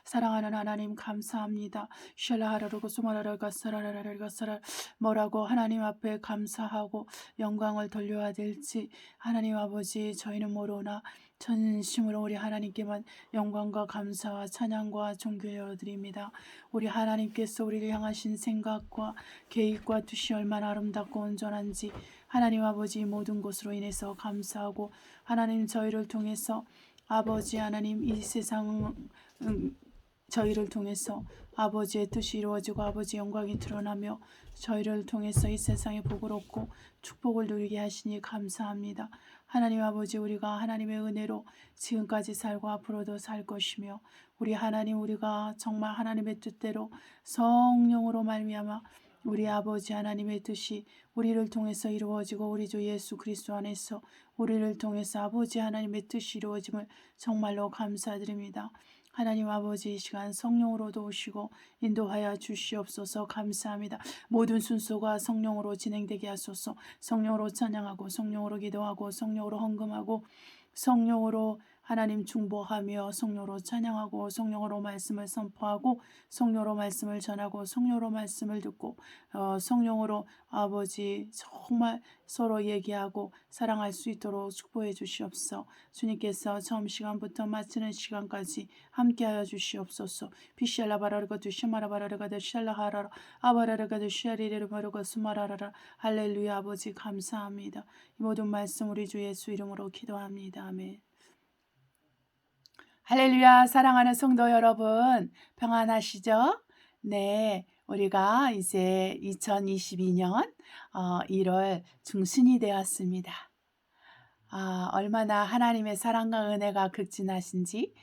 사랑하는 하나님 감사합니다. 뭐라고 하나님 앞에 감사하고 영광을 돌려야 될지 하나님 아버지 저희는 모르나 전심으로 우리 하나님께만 영광과 감사와 찬양과 존귀하여 드립니다. 우리 하나님께서 우리를 향하신 생각과 계획과 뜻이 얼마나 아름답고 온전한지 하나님 아버지 모든 것으로 인해서 감사하고 하나님 저희를 통해서 아버지 하나님 이 세상 저희를 통해서 아버지의 뜻이 이루어지고 아버지 영광이 드러나며 저희를 통해서 이 세상에 복을 얻고 축복을 누리게 하시니 감사합니다. 하나님 아버지 우리가 하나님의 은혜로 지금까지 살고 앞으로도 살 것이며 우리 하나님 우리가 정말 하나님의 뜻대로 성령으로 말미암아 우리 아버지 하나님의 뜻이 우리를 통해서 이루어지고 우리 주 예수 그리스도 안에서 우리를 통해서 아버지 하나님의 뜻이 이루어짐을 정말로 감사드립니다. 하나님 아버지 이 시간 성령으로 도우시고 인도하여 주시옵소서. 감사합니다. 모든 순서가 성령으로 진행되게 하소서. 성령으로 찬양하고 성령으로 기도하고 성령으로 헌금하고 성령으로 하나님 중보하며 성령으로 찬양하고 성령으로 말씀을 선포하고 성령으로 말씀을 전하고 성령으로 말씀을 듣고 성령으로 아버지 정말 서로 얘기하고 사랑할 수 있도록 축복해 주시옵소서. 주님께서 처음 시간부터 마치는 시간까지 함께하여 주시옵소서. 비샬라바라르가두 시마라바라르가두 샬라하라라 아바라르가두 샤리레르 바르가 수마라라라. 할렐루야. 아버지 감사합니다. 이 모든 말씀 우리 주 예수 이름으로 기도합니다. 아멘. 할렐루야. 사랑하는 성도 여러분 평안하시죠? 네, 우리가 이제 2022년 1월 중순이 되었습니다. 얼마나 하나님의 사랑과 은혜가 극진하신지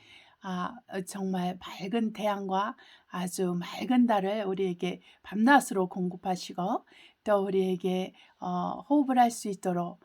정말 밝은 태양과 아주 맑은 달을 우리에게 밤낮으로 공급하시고 또 우리에게 호흡을 할 수 있도록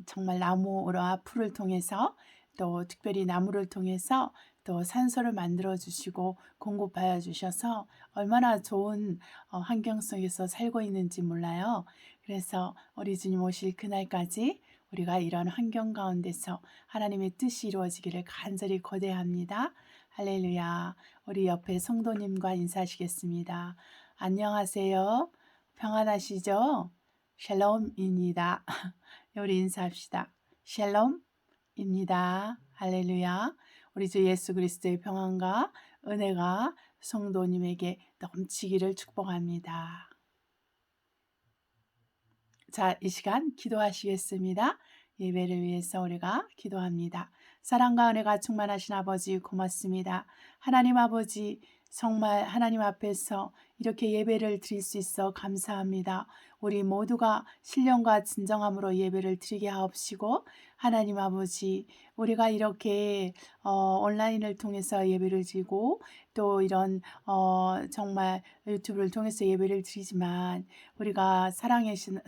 정말 나무와 풀을 통해서 또 특별히 나무를 통해서 또 산소를 만들어 주시고 공급하여 주셔서 얼마나 좋은 환경 속에서 살고 있는지 몰라요. 그래서 우리 주님 오실 그날까지 우리가 이런 환경 가운데서 하나님의 뜻이 이루어지기를 간절히 고대합니다. 할렐루야. 우리 옆에 성도님과 인사하시겠습니다. 안녕하세요. 평안하시죠? 샬롬입니다. 우리 인사합시다. 샬롬입니다. 할렐루야. 우리 주 예수 그리스도의 평안과 은혜가 성도님에게 넘치기를 축복합니다. 자, 이 시간 기도하시겠습니다. 예배를 위해서 우리가 기도합니다. 사랑과 은혜가 충만하신 아버지 고맙습니다. 하나님 아버지 정말 하나님 앞에서 이렇게 예배를 드릴 수 있어 감사합니다. 우리 모두가 신령과 진정함으로 예배를 드리게 하옵시고 하나님 아버지 우리가 이렇게 온라인을 통해서 예배를 드리고 또 이런 정말 유튜브를 통해서 예배를 드리지만 우리가 살아계신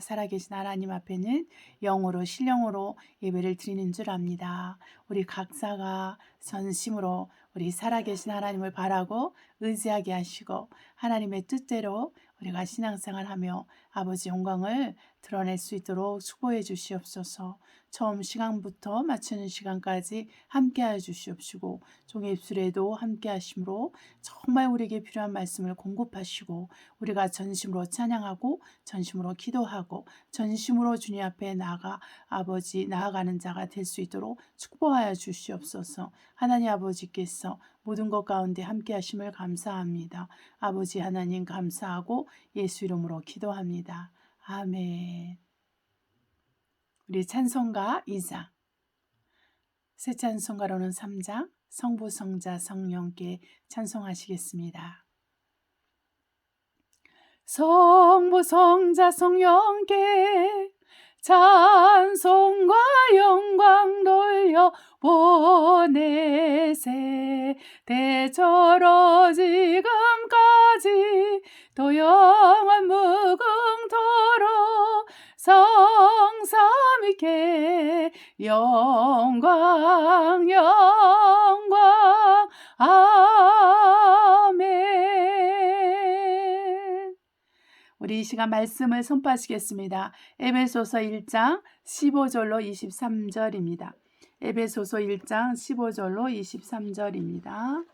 하나님 앞에는 영으로 신령으로 예배를 드리는 줄 압니다. 우리 각자가 전심으로 우리 살아계신 하나님을 바라고 의지하게 하시고 하나님의 뜻대로 우리가 신앙생활하며 아버지 영광을 드러낼 수 있도록 축복해 주시옵소서. 처음 시간부터 마치는 시간까지 함께하여 주시옵시고 종의 입술에도 함께하심으로 정말 우리에게 필요한 말씀을 공급하시고 우리가 전심으로 찬양하고 전심으로 기도하고 전심으로 주님 앞에 나아가는 자가 될 수 있도록 축복하여 주시옵소서. 하나님 아버지께서 모든 것 가운데 함께 하심을 감사합니다. 아버지 하나님 감사하고 예수 이름으로 기도합니다. 아멘. 우리 찬송가 2장, 새 찬송가로는 3장, 성부, 성자, 성령께 찬송하시겠습니다. 성부, 성자, 성령께 찬송과 영광 돌려 보내세. 대저로 지금까지 또 영원 무궁토록 성삼위께 영광 영광 아멘. 우리 이 시간 말씀을 선포하시겠습니다. 에베소서 1장 15절로 23절입니다. 에베소서 1장 15절로 23절입니다.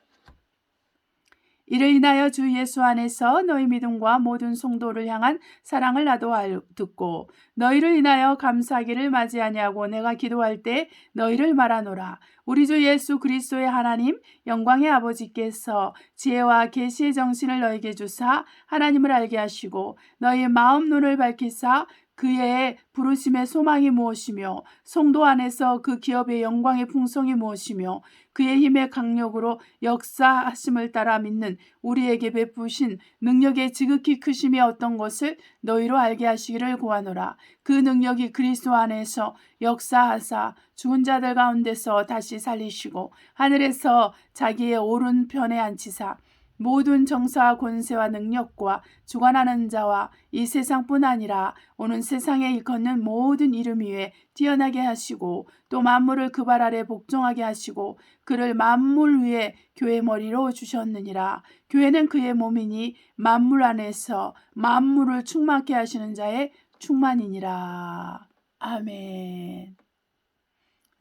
이를 인하여 주 예수 안에서 너희 믿음과 모든 성도를 향한 사랑을 나도 듣고 너희를 인하여 감사하기를 맞이하냐고 내가 기도할 때 너희를 말하노라. 우리 주 예수 그리스도의 하나님 영광의 아버지께서 지혜와 계시의 정신을 너희에게 주사 하나님을 알게 하시고 너희의 마음 눈을 밝히사 그의 부르심의 소망이 무엇이며 성도 안에서 그 기업의 영광의 풍성이 무엇이며 그의 힘의 강력으로 역사하심을 따라 믿는 우리에게 베푸신 능력의 지극히 크심이 어떤 것을 너희로 알게 하시기를 구하노라. 그 능력이 그리스도 안에서 역사하사 죽은 자들 가운데서 다시 살리시고 하늘에서 자기의 오른편에 앉히사 모든 정사와 권세와 능력과 주관하는 자와 이 세상뿐 아니라 오는 세상에 일컫는 모든 이름 위에 뛰어나게 하시고 또 만물을 그 발 아래 복종하게 하시고 그를 만물 위에 교회 머리로 주셨느니라. 교회는 그의 몸이니 만물 안에서 만물을 충만케 하시는 자의 충만이니라. 아멘.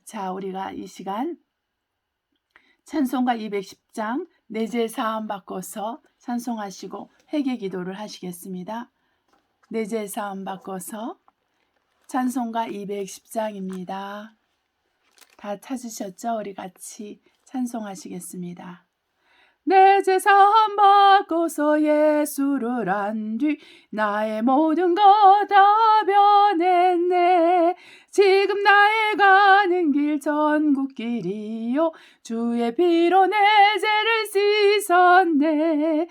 자, 우리가 이 시간 찬송가 210장 내 죄 사함 바꿔서 찬송하시고 회개 기도를 하시겠습니다. 내 죄 사함 바꿔서 찬송가 210장입니다. 다 찾으셨죠? 우리 같이 찬송하시겠습니다. 내 죄 사함 바꿔서 예수를 안 뒤 나의 모든 것 다 변했네. 지금 나의 가는 길 전국 길이요 주의 피로 내 죄를 씻었네. 나의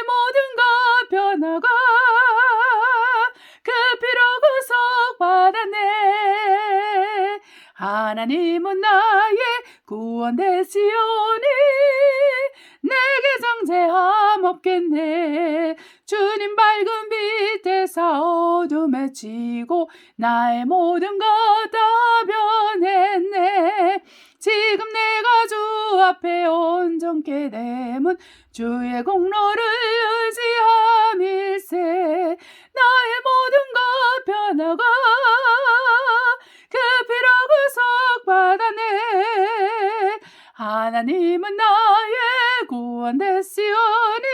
모든 것 변화가 그 피로 구속받았네. 하나님은 나의 구원 되시오니 내게 정죄함 없겠네. 주님 밝은 빛에서 어둠에 지고 나의 모든 것 다 변했네. 지금 내가 주 앞에 온전케 됨은 주의 공로를 의지함일세. 나의 모든 것 변화가 그 피로 구속받았네. 하나님은 나의 구원 되시오니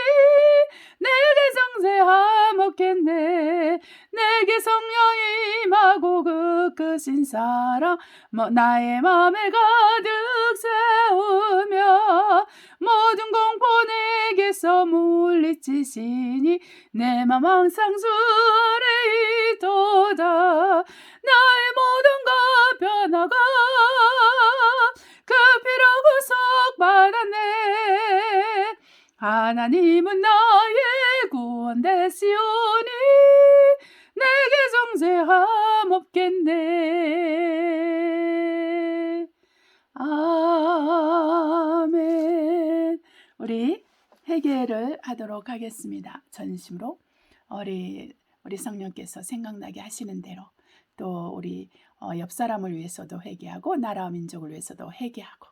내게 정죄함 없겠네. 내게 성령이 임하고 그 크신 사랑 나의 맘에 가득 세우며 모든 공포 내게서 물리치시니 내 맘 항상 주 아래 있도다. 나의 모든 것 변화가 그 피로 구속받았네. 하나님은 나의 구원 되시오니 내게 정죄함 없겠네. 아멘. 우리 회개를 하도록 하겠습니다. 전심으로 우리 성령께서 생각나게 하시는 대로 또 우리 옆 사람을 위해서도 회개하고 나라와 민족을 위해서도 회개하고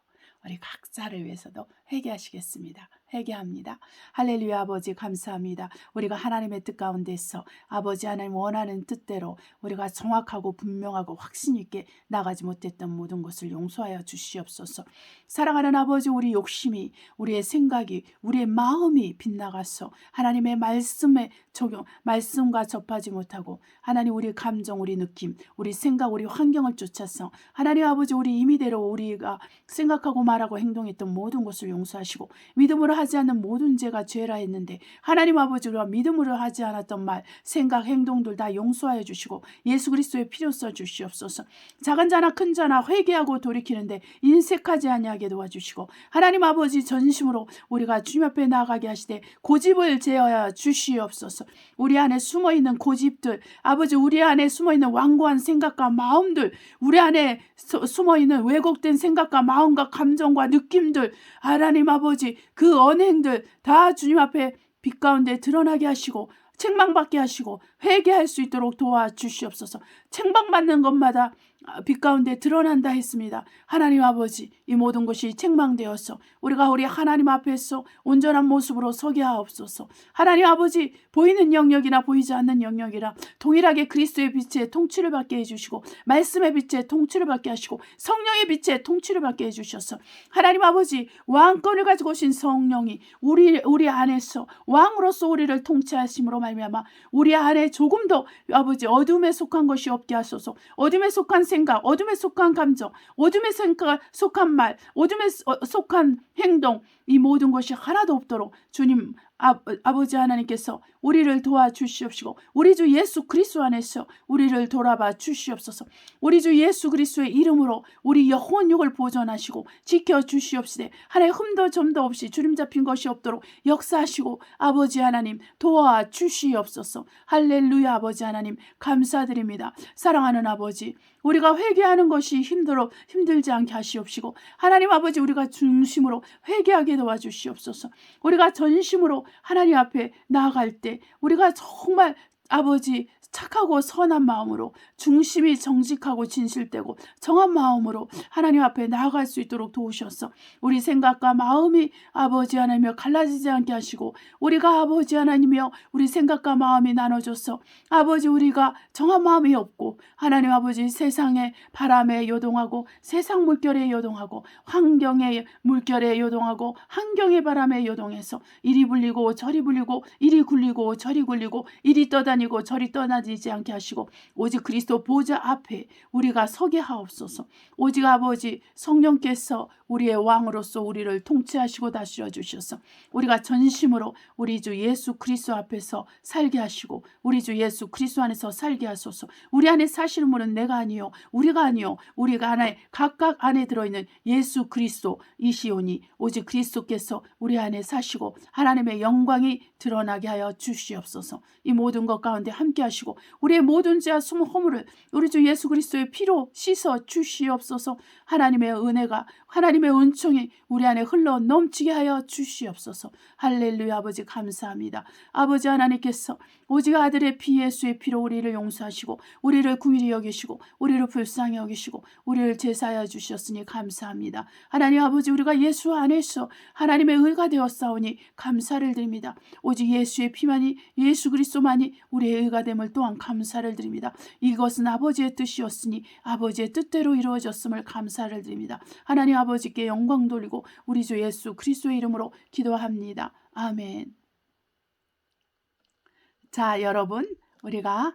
우리 각자를 위해서도 회개하시겠습니다. 회개합니다. 할렐루야. 아버지 감사합니다. 우리가 하나님의 뜻 가운데서 아버지 하나님 원하는 뜻대로 우리가 정확하고 분명하고 확신 있게 나가지 못했던 모든 것을 용서하여 주시옵소서. 사랑하는 아버지, 우리 욕심이, 우리의 생각이, 우리의 마음이 빗나가서 하나님의 말씀과 접하지 못하고 하나님 우리 감정, 우리 느낌, 우리 생각, 우리 환경을 쫓아서 하나님 아버지 우리 임의대로 우리가 생각하고 말하고 행동했던 모든 것을 용서하시고 믿음으로 하지 않는 모든 죄가 죄라 했는데 하나님 아버지 우리가 믿음으로 하지 않았던 말, 생각, 행동들 다 용서하여 주시고 예수 그리스도의 피로 써 주시옵소서. 작은 자나 큰 자나 회개하고 돌이키는데 인색하지 아니하게 도와주시고 하나님 아버지 전심으로 우리가 주님 앞에 나아가게 하시되 고집을 제어하여 주시옵소서. 우리 안에 숨어있는 고집들, 아버지 우리 안에 숨어있는 완고한 생각과 마음들, 우리 안에 숨어있는 왜곡된 생각과 마음과 감정과 느낌들, 하나님 아버지 그 언행들 다 주님 앞에 빛 가운데 드러나게 하시고 책망받게 하시고 회개할 수 있도록 도와주시옵소서. 책망받는 것마다 빛 가운데 드러난다 했습니다. 하나님 아버지, 이 모든 것이 책망되어서 우리가 우리 하나님 앞에서 온전한 모습으로 서게 하옵소서. 하나님 아버지, 보이는 영역이나 보이지 않는 영역이나 동일하게 그리스도의 빛에 통치를 받게 해주시고 말씀의 빛에 통치를 받게 하시고 성령의 빛에 통치를 받게 해주셔서 하나님 아버지, 왕권을 가지고 오신 성령이 우리 안에서 왕으로서 우리를 통치하심으로 말미암아 우리 안에 조금도 아버지 어둠에 속한 것이 없게 하소서. 어둠에 속한 생각, 어둠에 속한 감정, 어둠에 속한 말, 어둠에 속한 행동, 이 모든 것이 하나도 없도록 주님 아버지 하나님께서 우리를 도와주시옵시고 우리 주 예수 그리스도 안에서 우리를 돌아봐 주시옵소서. 우리 주 예수 그리스도의 이름으로 우리 영혼 육을 보존하시고 지켜주시옵시되 하나의 흠도 점도 없이 주름 잡힌 것이 없도록 역사하시고 아버지 하나님 도와주시옵소서. 할렐루야. 아버지 하나님 감사드립니다. 사랑하는 아버지, 우리가 회개하는 것이 힘들지 않게 하시옵시고 하나님 아버지, 우리가 중심으로 회개하게 도와주시옵소서. 우리가 전심으로 하나님 앞에 나아갈 때 우리가 정말 아버지 착하고 선한 마음으로 중심이 정직하고 진실되고 정한 마음으로 하나님 앞에 나아갈 수 있도록 도우셔서 우리 생각과 마음이 아버지 하나님이여 갈라지지 않게 하시고 우리가 아버지 하나님이여 우리 생각과 마음이 나눠져서 아버지 우리가 정한 마음이 없고 하나님 아버지 세상의 바람에 요동하고 세상 물결에 요동하고 환경의 물결에 요동하고 환경의 바람에 요동해서 이리 불리고 저리 불리고 이리 굴리고 저리 굴리고 이리 떠다니고 저리 떠나지지 않게 하시고 오직 그리스도 보좌 앞에 우리가 서게 하옵소서. 오직 아버지 성령께서 우리의 왕으로서 우리를 통치하시고 다스려 주셔서 우리가 전심으로 우리 주 예수 그리스도 앞에서 살게 하시고 우리 주 예수 그리스도 안에서 살게 하소서. 우리 안에 사시는 분은 내가 아니요 우리가 아니요 우리가 안에 각각 안에 들어있는 예수 그리스도 이시오니 오직 그리스도께서 우리 안에 사시고 하나님의 영광이 드러나게 하여 주시옵소서. 이 모든 것 가운데 함께 하시고 우리의 모든 죄와 숨은 허물을 우리 주 예수 그리스도의 피로 씻어 주시옵소서. 하나님의 은혜가 하나님의 은총이 우리 안에 흘러 넘치게 하여 주시옵소서. 할렐루야. 아버지 감사합니다. 아버지 하나님께서 오직 아들의 피 예수의 피로 우리를 용서하시고 우리를 긍휼히 여기시고 우리를 불쌍히 여기시고 우리를 제사하여 주셨으니 감사합니다. 하나님 아버지, 우리가 예수 안에서 하나님의 의가 되었사오니 감사를 드립니다. 오직 예수의 피만이 예수 그리스도만이 우리의 의가 됨을 또한 감사를 드립니다. 이것은 아버지의 뜻이었으니 아버지의 뜻대로 이루어졌음을 감사를 드립니다. 하나님 아버지께 영광 돌리고 우리 주 예수 그리스도의 이름으로 기도합니다. 아멘. 자, 여러분, 우리가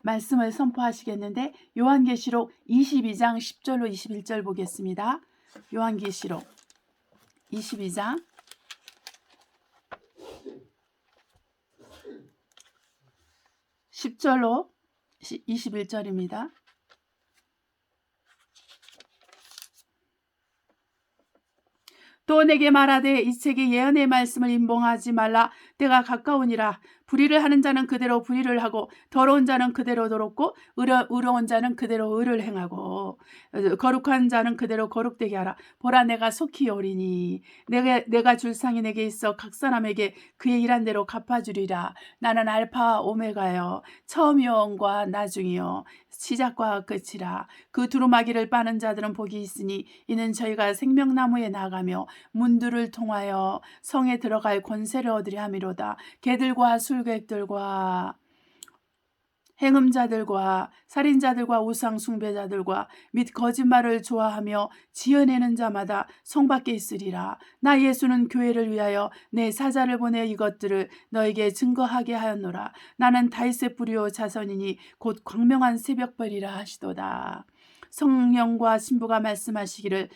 말씀을 선포하시겠는데 요한계시록 22장 10절로 21절 보겠습니다. 요한계시록 22장 10절로 21절입니다. 또 내게 말하되 이 책의 예언의 말씀을 임봉하지 말라. 때가 가까우니라. 불의를 하는 자는 그대로 불의를 하고 더러운 자는 그대로 더럽고 의로운 자는 그대로 의를 행하고 거룩한 자는 그대로 거룩되게 하라. 보라, 내가 속히 오리니 내가 줄 상이 내게 있어 각 사람에게 그의 일한 대로 갚아주리라. 나는 알파와 오메가요 처음이요 원과 나중이요 시작과 끝이라. 그 두루마기를 빠는 자들은 복이 있으니 이는 저희가 생명나무에 나가며 문들을 통하여 성에 들어갈 권세를 얻으려 함이로다. 개들과 술객들과 행음자들과 살인자들과 우상 숭배자들과 및 거짓말을 좋아하며 지어내는 자마다 성 밖에 있으리라. 나 예수는 교회를 위하여 내 사자를 보내 이것들을 너에게 증거하게 하였노라. 나는 다윗의 뿌리오 자손이니 곧 광명한 새벽별이라 하시도다. 성령과 신부가 말씀하시기를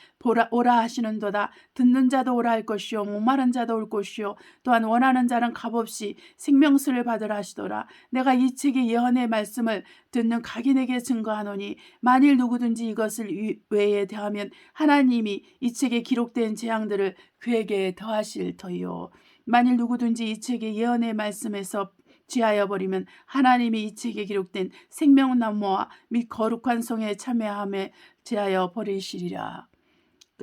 오라 하시는도다. 듣는 자도 오라 할 것이요 목마른 자도 올 것이요 또한 원하는 자는 값없이 생명수를 받으라 하시더라. 내가 이 책의 예언의 말씀을 듣는 각인에게 증거하노니 만일 누구든지 이것을 외에 대하면 하나님이 이 책에 기록된 재앙들을 그에게 더하실 터이요. 만일 누구든지 이 책의 예언의 말씀에서 취하여 버리면 하나님이 이 책에 기록된 생명나무와 및 거룩한 성에 참여함에 제하여 버리시리라.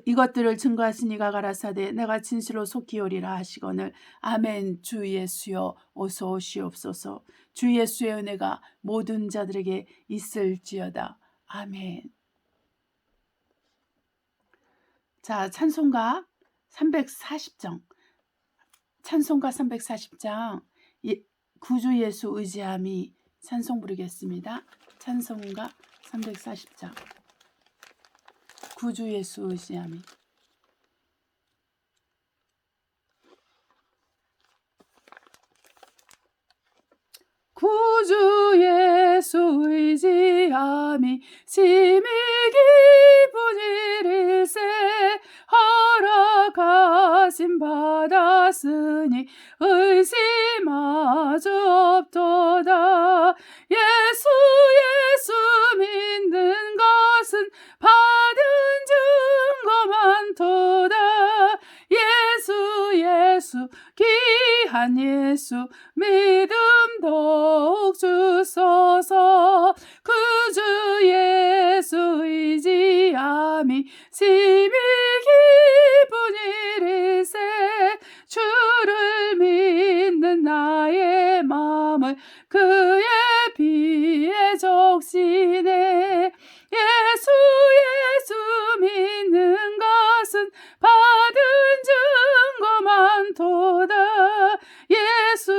이것들을 증거하시니가 가라사대 내가 진실로 속히 오리라 하시거늘. 아멘. 주 예수여 어서 오시옵소서. 주 예수의 은혜가 모든 자들에게 있을지어다. 아멘. 자, 찬송가 340장. 찬송가 340장. 구주 예수 의지함이 찬송 부르겠습니다. 찬송가 340장. 구주 예수 의지함이. 구주 예수 의지함이 심히 기쁜 일일세 허락하심 받았으니 의심하주 없도다. 예수 믿는 것은 받은 증거 많도다. 예수 귀한 예수 믿음 더욱 주소서. 구주 예수 의지함이 심히 기쁜 일일세 주를 믿는 나의 마음을 그의 피에 적시네. 예수 믿는 것은 받은 증거 많도다. 예수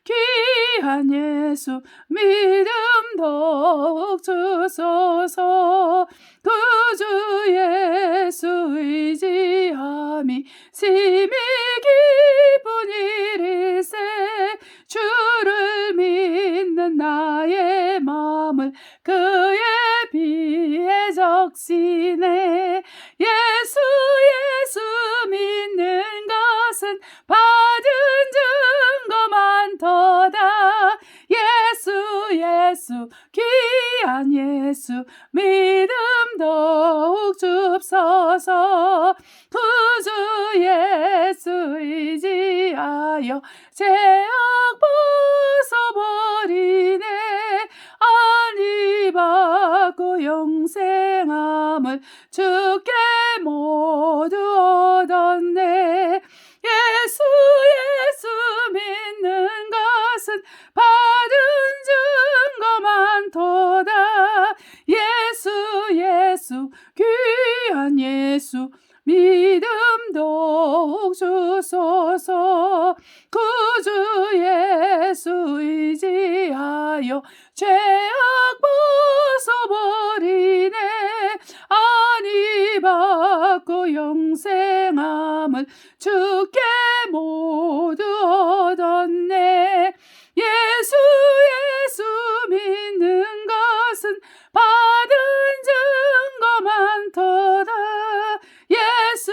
귀한 예수 믿음 더욱 주소서. 구주 예수 의지함이 심히 기쁜 일일세 주를 믿는 나의 마음을 그의 피에 적시네. 예수 믿는 것은 받은 증거 많도다. 예수 귀한 예수 믿음 더욱 줍소서. 구주 예수 의지하여 죄악 벗어버리네. 안위 받고 영생함을 주께 모두 얻었네. 예수 믿는 것은 받은 증거 많도다. 예수 귀한 예수 믿음 더욱 주소서. 구주 예수 의지하여 죄악 벗어버리네. 안위 받고 영생함을 주께 모두 얻었네. 예수 믿는 것은 받은 증거 많도다. 예수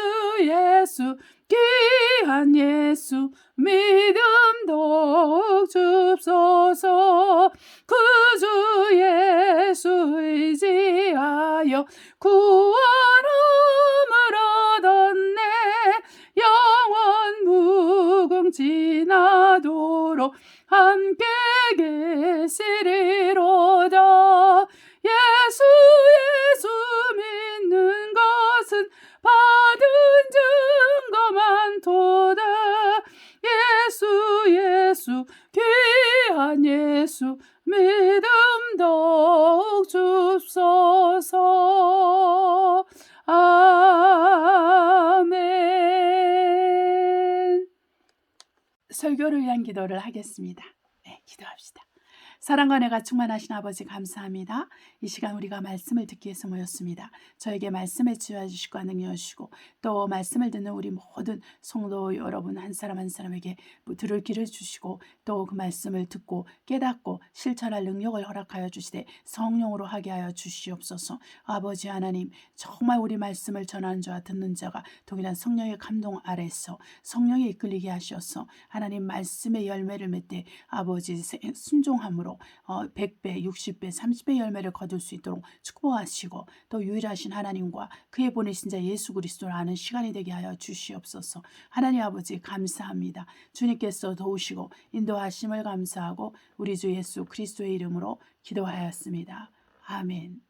귀한 예수 믿음 더욱 줍소서. 구주 예수 의지하여 구원함을 얻었네. 영원 무궁지나도록 함께 계시리로다. 예수 믿는 것은 받은 증거 많도다. 예수 귀한 예수 믿음 더욱 줍소서. 아멘. 설교를 위한 기도를 하겠습니다. 네, 기도합시다. 사랑과 은혜가 충만하신 아버지 감사합니다. 이 시간 우리가 말씀을 듣기 위해서 모였습니다. 저에게 말씀을 지어주시고 능력 주시고 또 말씀을 듣는 우리 모든 성도 여러분 한 사람 한 사람에게 들을 길을 주시고 또 그 말씀을 듣고 깨닫고 실천할 능력을 허락하여 주시되 성령으로 하게 하여 주시옵소서. 아버지 하나님, 정말 우리 말씀을 전하는 자와 듣는 자가 동일한 성령의 감동 아래서 성령에 이끌리게 하셔서 하나님 말씀의 열매를 맺되 아버지 순종함으로 100배, 60배, 30배 열매를 거둘 수 있도록 축복하시고 또 유일하신 하나님과 그의 보내신 자 예수 그리스도를 아는 시간이 되게 하여 주시옵소서. 하나님 아버지 감사합니다. 주님께서 도우시고 인도하심을 감사하고 우리 주 예수 그리스도의 이름으로 기도하였습니다. 아멘.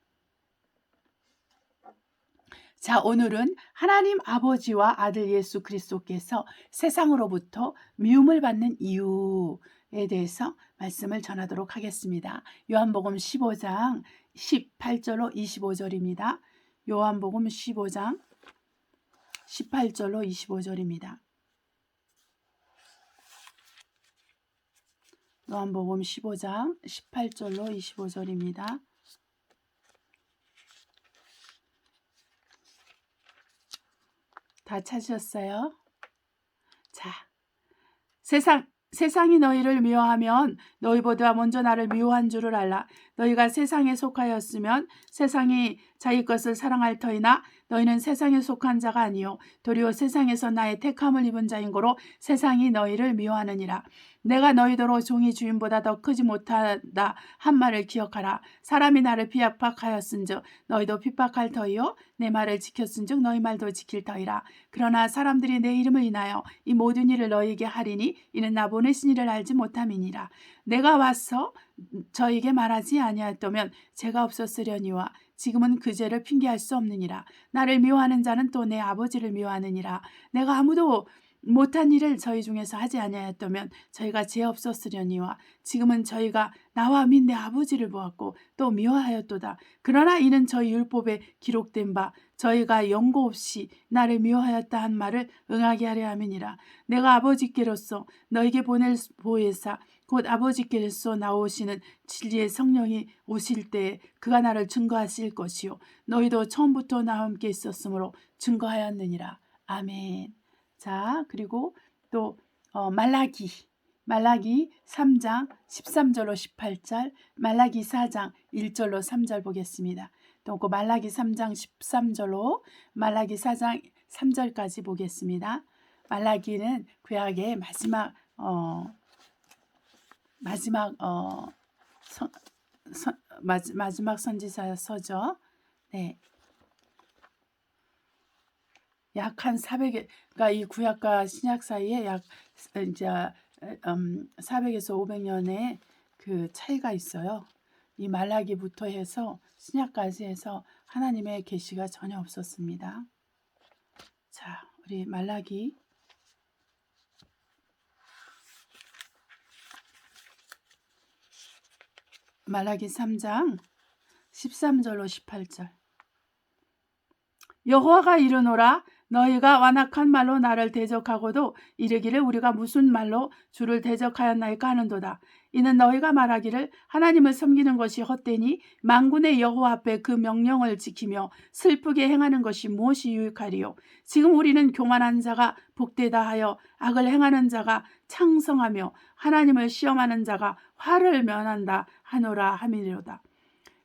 자, 오늘은 하나님 아버지와 아들 예수 그리스도께서 세상으로부터 미움을 받는 이유에 대해서 말씀을 전하도록 하겠습니다. 요한복음 15장 18절로 25절입니다. 요한복음 15장 18절로 25절입니다. 요한복음 15장 18절로 25절입니다. 다 찾으셨어요? 자, 세상이 너희를 미워하면 너희보다 먼저 나를 미워한 줄을 알라. 너희가 세상에 속하였으면 세상이 자기 것을 사랑할 터이나 너희는 세상에 속한 자가 아니요 도리어 세상에서 나의 택함을 입은 자인 고로 세상이 너희를 미워하느니라. 내가 너희더러 종이 주인보다 더 크지 못하다 한 말을 기억하라. 사람이 나를 핍박하였은즉 너희도 핍박할 터이요 내 말을 지켰은즉 너희 말도 지킬 터이라. 그러나 사람들이 내 이름을 인하여 이 모든 일을 너희에게 하리니 이는 나 보내신 이를 알지 못함이니라. 내가 와서 저에게 말하지 아니하였다면 죄가 없었으려니와 지금은 그 죄를 핑계할 수 없느니라. 나를 미워하는 자는 또 내 아버지를 미워하느니라. 내가 아무도 못한 일을 저희 중에서 하지 아니하였다면 저희가 죄 없었으려니와 지금은 저희가 나와 및 내 아버지를 보았고 또 미워하였도다. 그러나 이는 저희 율법에 기록된 바 저희가 연고 없이 나를 미워하였다 한 말을 응하게 하려 함이니라. 내가 아버지께로서 너에게 보낼 보혜사 곧 아버지께로서 나오시는 진리의 성령이 오실 때에 그가 나를 증거하실 것이요 너희도 처음부터 나와 함께 있었으므로 증거하였느니라. 아멘. 자, 그리고 또 말라기 3장 13절로 18절, 말라기 4장 1절로 3절 보겠습니다. 또 그 말라기 3장 13절로 말라기 4장 3절까지 보겠습니다. 말라기는 구약의 마지막 선지자서죠. 네. 약 한 400에, 그러니까 이 구약과 신약 사이에 약 이제 400에서 500년의 그 차이가 있어요. 이 말라기부터 해서 신약까지 해서 하나님의 계시가 전혀 없었습니다. 자, 우리 말라기 3장 13절로 18절. 여호와가 이르노라 너희가 완악한 말로 나를 대적하고도 이르기를 우리가 무슨 말로 주를 대적하였나이까 하는도다. 이는 너희가 말하기를 하나님을 섬기는 것이 헛되니 만군의 여호와 앞에 그 명령을 지키며 슬프게 행하는 것이 무엇이 유익하리요. 지금 우리는 교만한 자가 복되다 하여 악을 행하는 자가 창성하며 하나님을 시험하는 자가 화를 면한다 하노라 함이로다.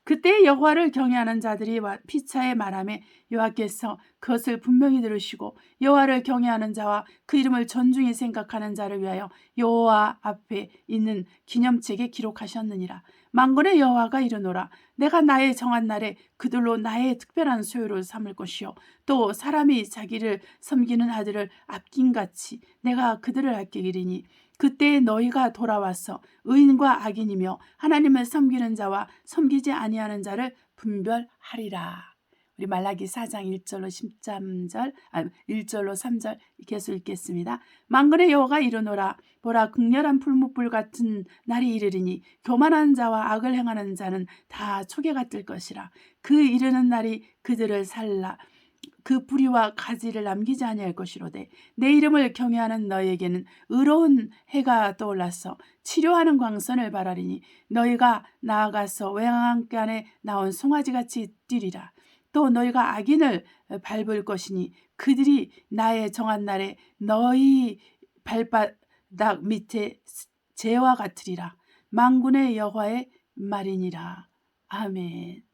그때 여호와를 경외하는 자들이 피차에 말하매 여호와께서 그것을 분명히 들으시고 여호와를 경외하는 자와 그 이름을 전중히 생각하는 자를 위하여 여호와 앞에 있는 기념책에 기록하셨느니라. 만군의 여호와가 이르노라 내가 나의 정한 날에 그들로 나의 특별한 소유를 삼을 것이요 또 사람이 자기를 섬기는 아들을 아낀같이 내가 그들을 아끼리니 그때 너희가 돌아와서 의인과 악인이며 하나님을 섬기는 자와 섬기지 아니하는 자를 분별하리라. 우리 말라기 4장 1절로 1절로 3절 계속 읽겠습니다. 만군의 여호와가 이르노라 보라 극렬한 풀무불 같은 날이 이르리니 교만한 자와 악을 행하는 자는 다 초계가 뜰 것이라. 그 이르는 날이 그들을 살라 그 뿌리와 가지를 남기지 아니할 것이로되 내 이름을 경외하는 너희에게는 의로운 해가 떠올라서 치료하는 광선을 바라리니 너희가 나아가서 외양간에 나온 송아지같이 뛰리라. 또 너희가 악인을 밟을 것이니 그들이 나의 정한 날에 너희 발바닥 밑에 재와 같으리라. 만군의 여호와의 말이니라. 아멘.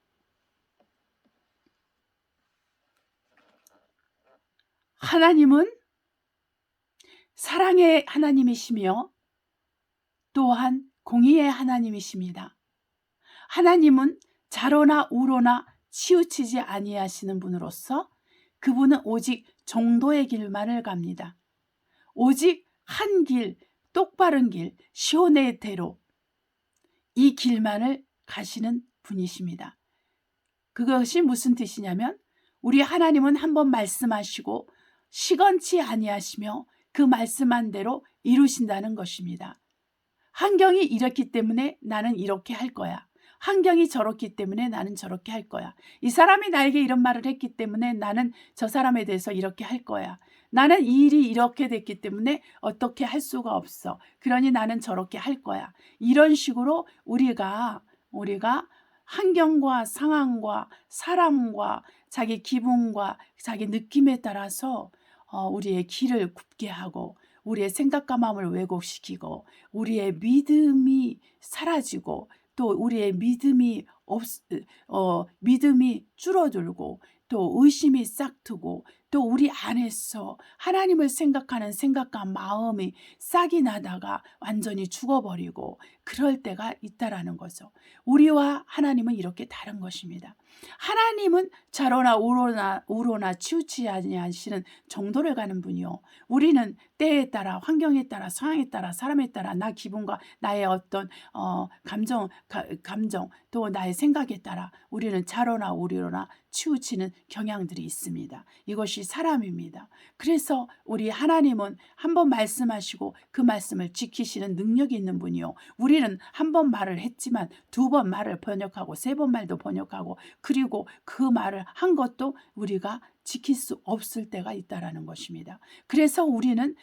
하나님은 사랑의 하나님이시며 또한 공의의 하나님이십니다. 하나님은 자로나 우로나 치우치지 아니하시는 분으로서 그분은 오직 정도의 길만을 갑니다. 오직 한 길, 똑바른 길, 시온의 대로 이 길만을 가시는 분이십니다. 그것이 무슨 뜻이냐면 우리 하나님은 한번 말씀하시고 시건치 아니하시며 그 말씀한 대로 이루신다는 것입니다. 환경이 이렇기 때문에 나는 이렇게 할 거야. 환경이 저렇기 때문에 나는 저렇게 할 거야. 이 사람이 나에게 이런 말을 했기 때문에 나는 저 사람에 대해서 이렇게 할 거야. 나는 이 일이 이렇게 됐기 때문에 어떻게 할 수가 없어. 그러니 나는 저렇게 할 거야. 이런 식으로 우리가 환경과 상황과 사람과 자기 기분과 자기 느낌에 따라서 우리의 길을 굽게 하고 우리의 생각과 마음을 왜곡시키고 우리의 믿음이 사라지고 또 우리의 믿음이 줄어들고 또 의심이 싹트고 또 우리 안에서 하나님을 생각하는 생각과 마음이 싹이 나다가 완전히 죽어버리고 그럴 때가 있다라는 거죠. 우리와 하나님은 이렇게 다른 것입니다. 하나님은 좌로나 우로나 치우치지 아니하시는 정도를 가는 분이요. 우리는 때에 따라 환경에 따라 상황에 따라 사람에 따라 나 기분과 나의 어떤 감정 또 나의 생각에 따라 우리는 좌로나 우로나 치우치는 경향들이 있습니다. 이것이 사람입니다. 그래서 우리 하나님은 한 번 말씀하시고 그 말씀을 지키시는 능력이 있는 분이요. 우리는 한 번 말을 했지만 두 번 말을 번역하고 세 번 말도 번역하고 그리고 그 말을 한 것도 우리가 지킬 수 없을 때가 있다라는 것입니다. 그래서 우리는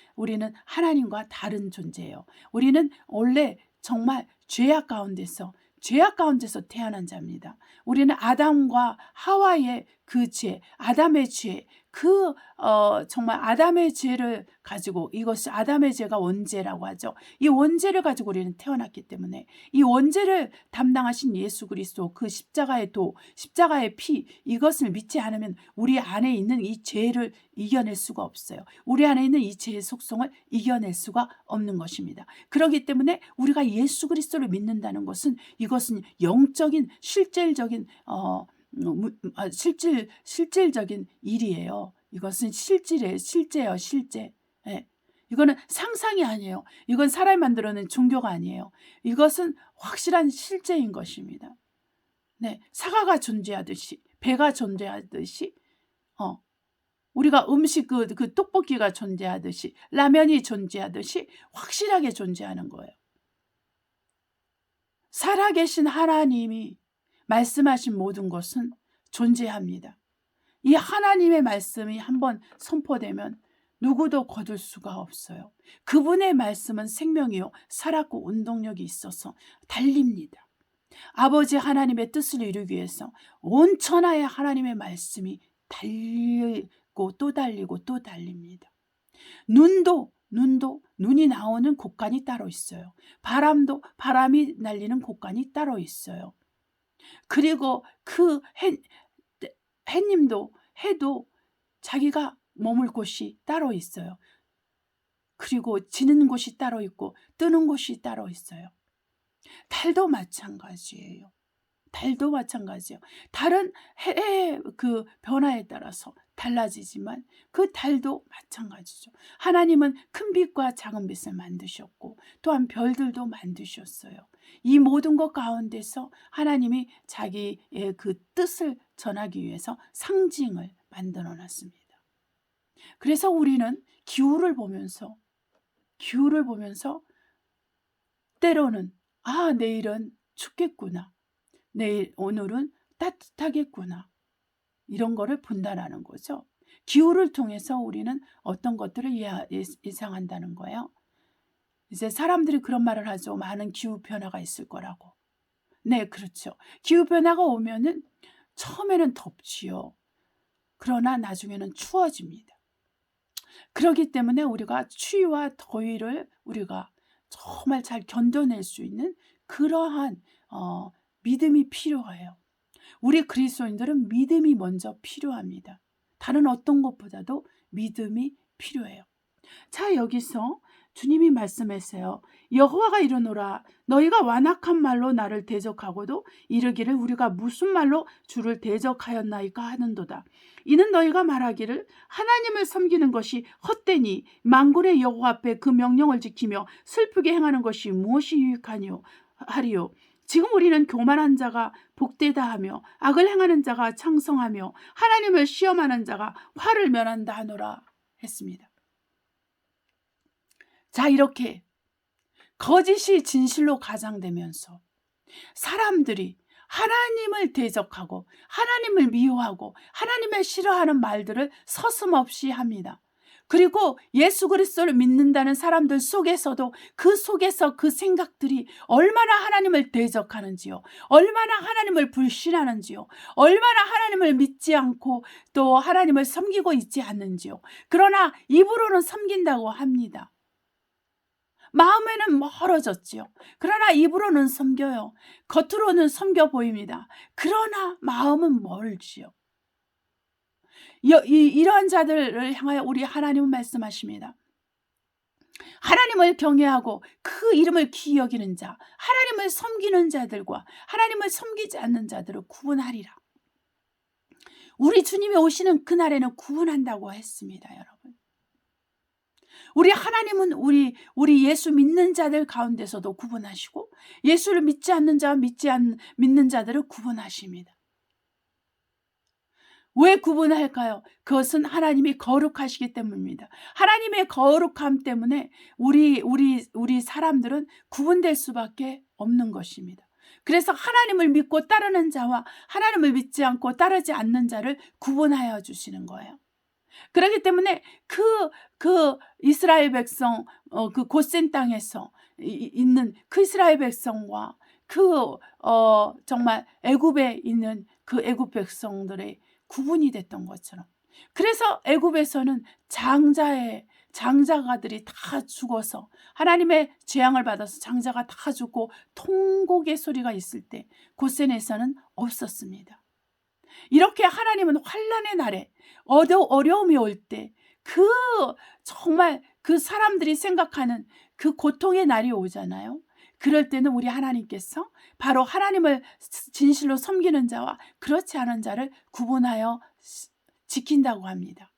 하나님과 다른 존재예요. 우리는 원래 정말 죄악 가운데서 태어난 자입니다. 우리는 아담과 하와의 그 죄, 아담의 죄, 정말 아담의 죄를 가지고 이것이 아담의 죄가 원죄라고 하죠. 이 원죄를 가지고 우리는 태어났기 때문에 이 원죄를 담당하신 예수 그리스도 그 십자가의 십자가의 피 이것을 믿지 않으면 우리 안에 있는 이 죄를 이겨낼 수가 없어요. 우리 안에 있는 이 죄의 속성을 이겨낼 수가 없는 것입니다. 그렇기 때문에 우리가 예수 그리스도를 믿는다는 것은 이것은 영적인 실질적인 실질적인 일이에요. 이것은 실제예요, 실제. 예. 이거는 상상이 아니에요. 이건 사람이 만들어낸 종교가 아니에요. 이것은 확실한 실제인 것입니다. 네, 사과가 존재하듯이, 배가 존재하듯이, 우리가 음식 그 떡볶이가 존재하듯이, 라면이 존재하듯이 확실하게 존재하는 거예요. 살아계신 하나님이 말씀하신 모든 것은 존재합니다. 이 하나님의 말씀이 한번 선포되면 누구도 거둘 수가 없어요. 그분의 말씀은 생명이요 살았고 운동력이 있어서 달립니다. 아버지 하나님의 뜻을 이루기 위해서 온 천하의 하나님의 말씀이 달리고 또 달리고 또 달립니다. 눈이 나오는 곳간이 따로 있어요. 바람이 날리는 곳간이 따로 있어요. 그리고 해도 자기가 머물 곳이 따로 있어요. 그리고 지는 곳이 따로 있고 뜨는 곳이 따로 있어요. 달도 마찬가지예요. 다른 해의 그 변화에 따라서 달라지지만 그 달도 마찬가지죠. 하나님은 큰 빛과 작은 빛을 만드셨고 또한 별들도 만드셨어요. 이 모든 것 가운데서 하나님이 자기의 그 뜻을 전하기 위해서 상징을 만들어 놨습니다. 그래서 우리는 기후를 보면서 때로는 내일은 춥겠구나. 오늘은 따뜻하겠구나. 이런 거를 분단하는 거죠. 기후를 통해서 우리는 어떤 것들을 예상한다는 거예요. 이제 사람들이 그런 말을 하죠. 많은 기후 변화가 있을 거라고. 네, 그렇죠. 기후 변화가 오면은 처음에는 덥지요. 그러나 나중에는 추워집니다. 그렇기 때문에 우리가 추위와 더위를 우리가 정말 잘 견뎌낼 수 있는 그러한 믿음이 필요해요. 우리 그리스도인들은 믿음이 먼저 필요합니다. 다른 어떤 것보다도 믿음이 필요해요. 자, 여기서 주님이 말씀하세요. 여호와가 이르노라 너희가 완악한 말로 나를 대적하고도 이르기를 우리가 무슨 말로 주를 대적하였나이까 하는도다. 이는 너희가 말하기를 하나님을 섬기는 것이 헛되니 만군의 여호와 앞에 그 명령을 지키며 슬프게 행하는 것이 무엇이 유익하니요 하리요. 지금 우리는 교만한 자가 복되다 하며 악을 행하는 자가 창성하며 하나님을 시험하는 자가 화를 면한다 하노라 했습니다. 자, 이렇게 거짓이 진실로 가장되면서 사람들이 하나님을 대적하고 하나님을 미워하고 하나님을 싫어하는 말들을 서슴없이 합니다. 그리고 예수 그리스도를 믿는다는 사람들 속에서도 그 속에서 그 생각들이 얼마나 하나님을 대적하는지요. 얼마나 하나님을 불신하는지요. 얼마나 하나님을 믿지 않고 또 하나님을 섬기고 있지 않는지요. 그러나 입으로는 섬긴다고 합니다. 마음에는 멀어졌지요. 그러나 입으로는 섬겨요. 겉으로는 섬겨 보입니다. 그러나 마음은 멀지요. 이러한 자들을 향하여 우리 하나님은 말씀하십니다. 하나님을 경외하고 그 이름을 귀히 여기는 자, 하나님을 섬기는 자들과 하나님을 섬기지 않는 자들을 구분하리라. 우리 주님이 오시는 그날에는 구분한다고 했습니다, 여러분. 우리 하나님은 우리 예수 믿는 자들 가운데서도 구분하시고 예수를 믿지 않는 자와 믿는 자들을 구분하십니다. 왜 구분할까요? 그것은 하나님이 거룩하시기 때문입니다. 하나님의 거룩함 때문에 우리 사람들은 구분될 수밖에 없는 것입니다. 그래서 하나님을 믿고 따르는 자와 하나님을 믿지 않고 따르지 않는 자를 구분하여 주시는 거예요. 그렇기 때문에 그 이스라엘 백성, 그 고센 땅에서 있는 그 이스라엘 백성과 정말 애굽에 있는 그 애굽 백성들의 구분이 됐던 것처럼, 그래서 애굽에서는 장자가들이 다 죽어서 하나님의 재앙을 받아서 장자가 다 죽고 통곡의 소리가 있을 때 고센에서는 없었습니다. 이렇게 하나님은 환난의 날에 어려움이 올 때 정말 그 사람들이 생각하는 그 고통의 날이 오잖아요. 그럴 때는 우리 하나님께서 바로 하나님을 진실로 섬기는 자와 그렇지 않은 자를 구분하여 지킨다고 합니다.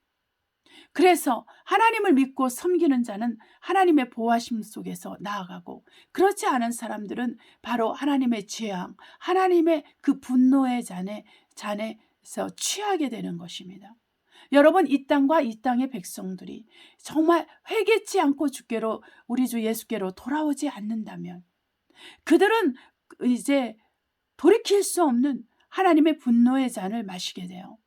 그래서 하나님을 믿고 섬기는 자는 하나님의 보호하심 속에서 나아가고, 그렇지 않은 사람들은 바로 하나님의 재앙, 하나님의 그 분노의 잔에서 취하게 되는 것입니다. 여러분, 이 땅과 이 땅의 백성들이 정말 회개치 않고 주께로, 우리 주 예수께로 돌아오지 않는다면 그들은 이제 돌이킬 수 없는 하나님의 분노의 잔을 마시게 돼요.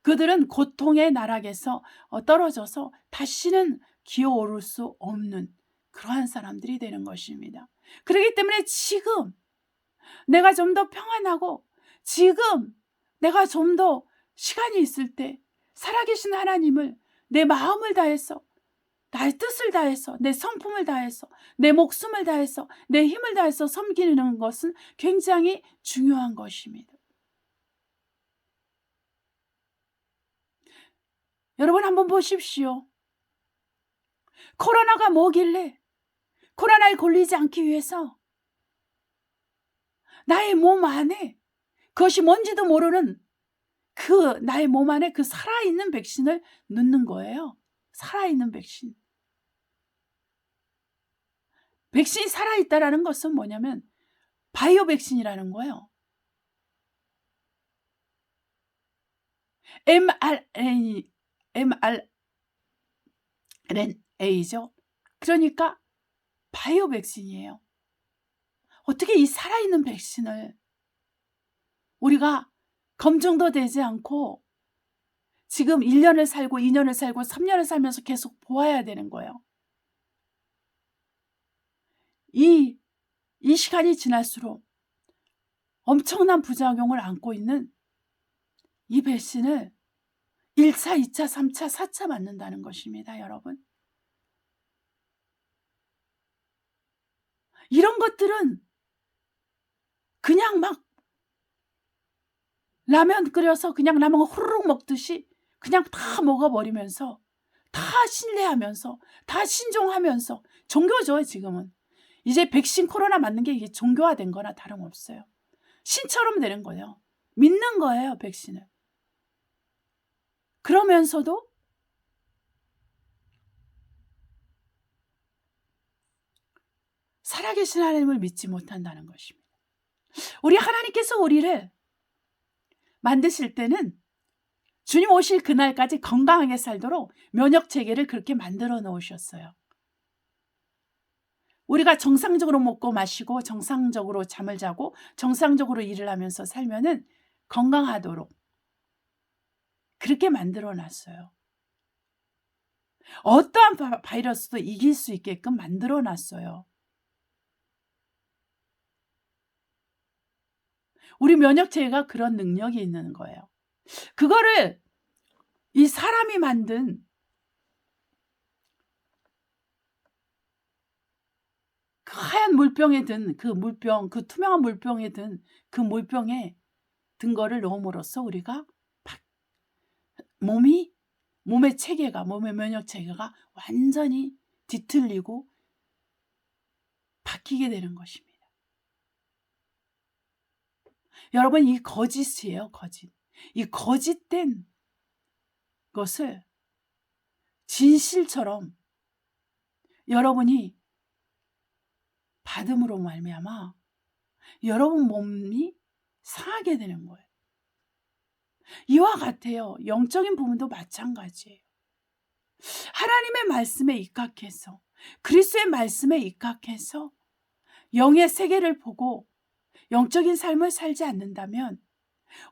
그들은 고통의 나락에서 떨어져서 다시는 기어오를 수 없는 그러한 사람들이 되는 것입니다. 그렇기 때문에 지금 내가 좀 더 평안하고, 지금 내가 좀 더 시간이 있을 때 살아계신 하나님을 내 마음을 다해서, 나의 뜻을 다해서, 내 성품을 다해서, 내 목숨을 다해서, 내 힘을 다해서 섬기는 것은 굉장히 중요한 것입니다. 여러분, 한번 보십시오. 코로나가 뭐길래 코로나에 걸리지 않기 위해서 나의 몸 안에, 그것이 뭔지도 모르는 나의 몸 안에 그 살아있는 백신을 넣는 거예요. 살아있는 백신. 백신이 살아있다라는 것은 뭐냐면 바이오 백신이라는 거예요. mRNA죠. 그러니까 바이오 백신이에요. 어떻게 이 살아있는 백신을 우리가 검증도 되지 않고 지금 1년을 살고 2년을 살고 3년을 살면서 계속 보아야 되는 거예요. 이 시간이 지날수록 엄청난 부작용을 안고 있는 이 백신을 1차, 2차, 3차, 4차 맞는다는 것입니다, 여러분. 이런 것들은 그냥 막 라면 끓여서 그냥 라면 후루룩 먹듯이 그냥 다 먹어버리면서, 다 신뢰하면서, 다 신종하면서, 종교죠. 지금은 이제 백신 코로나 맞는 게 이게 종교화된 거나 다름없어요. 신처럼 되는 거예요. 믿는 거예요, 백신을. 그러면서도 살아계신 하나님을 믿지 못한다는 것입니다. 우리 하나님께서 우리를 만드실 때는 주님 오실 그날까지 건강하게 살도록 면역 체계를 그렇게 만들어 놓으셨어요. 우리가 정상적으로 먹고 마시고 정상적으로 잠을 자고 정상적으로 일을 하면서 살면은 건강하도록 그렇게 만들어 놨어요. 어떠한 바이러스도 이길 수 있게끔 만들어 놨어요. 우리 면역체계가 그런 능력이 있는 거예요. 그거를 이 사람이 만든 그 하얀 물병에 든 그 물병, 그 투명한 물병에 든 그 물병에 든 거를 넣음으로써 우리가 몸의 체계가, 몸의 면역 체계가 완전히 뒤틀리고 바뀌게 되는 것입니다. 여러분, 이 거짓이에요, 거짓. 이 거짓된 것을 진실처럼 여러분이 받음으로 말미암아 여러분 몸이 상하게 되는 거예요. 이와 같아요. 영적인 부분도 마찬가지예요. 하나님의 말씀에 입각해서, 그리스도의 말씀에 입각해서 영의 세계를 보고 영적인 삶을 살지 않는다면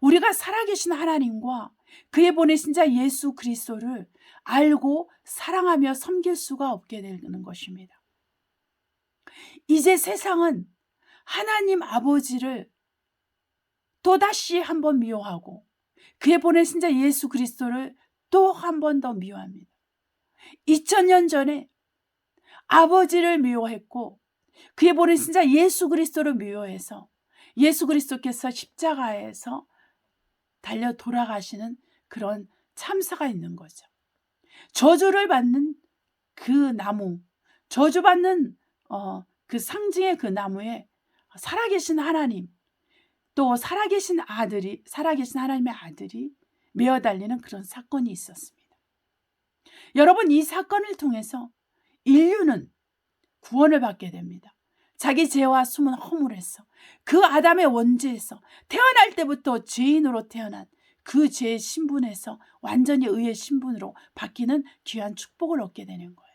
우리가 살아계신 하나님과 그의 보내신 자 예수 그리스도를 알고 사랑하며 섬길 수가 없게 되는 것입니다. 이제 세상은 하나님 아버지를 또다시 한번 미워하고 그의 보내신 자 예수 그리스도를 또 한 번 더 미워합니다. 2000년 전에 아버지를 미워했고 그의 보내신 자 예수 그리스도를 미워해서 예수 그리스도께서 십자가에서 달려 돌아가시는 그런 참사가 있는 거죠. 저주를 받는 그 나무, 저주받는 그 상징의 그 나무에 살아계신 하나님, 또 살아계신 하나님의 아들이 메어 달리는 그런 사건이 있었습니다. 여러분, 이 사건을 통해서 인류는 구원을 받게 됩니다. 자기 죄와 숨은 허물에서, 그 아담의 원죄에서, 태어날 때부터 죄인으로 태어난 그 죄의 신분에서 완전히 의의 신분으로 바뀌는 귀한 축복을 얻게 되는 거예요.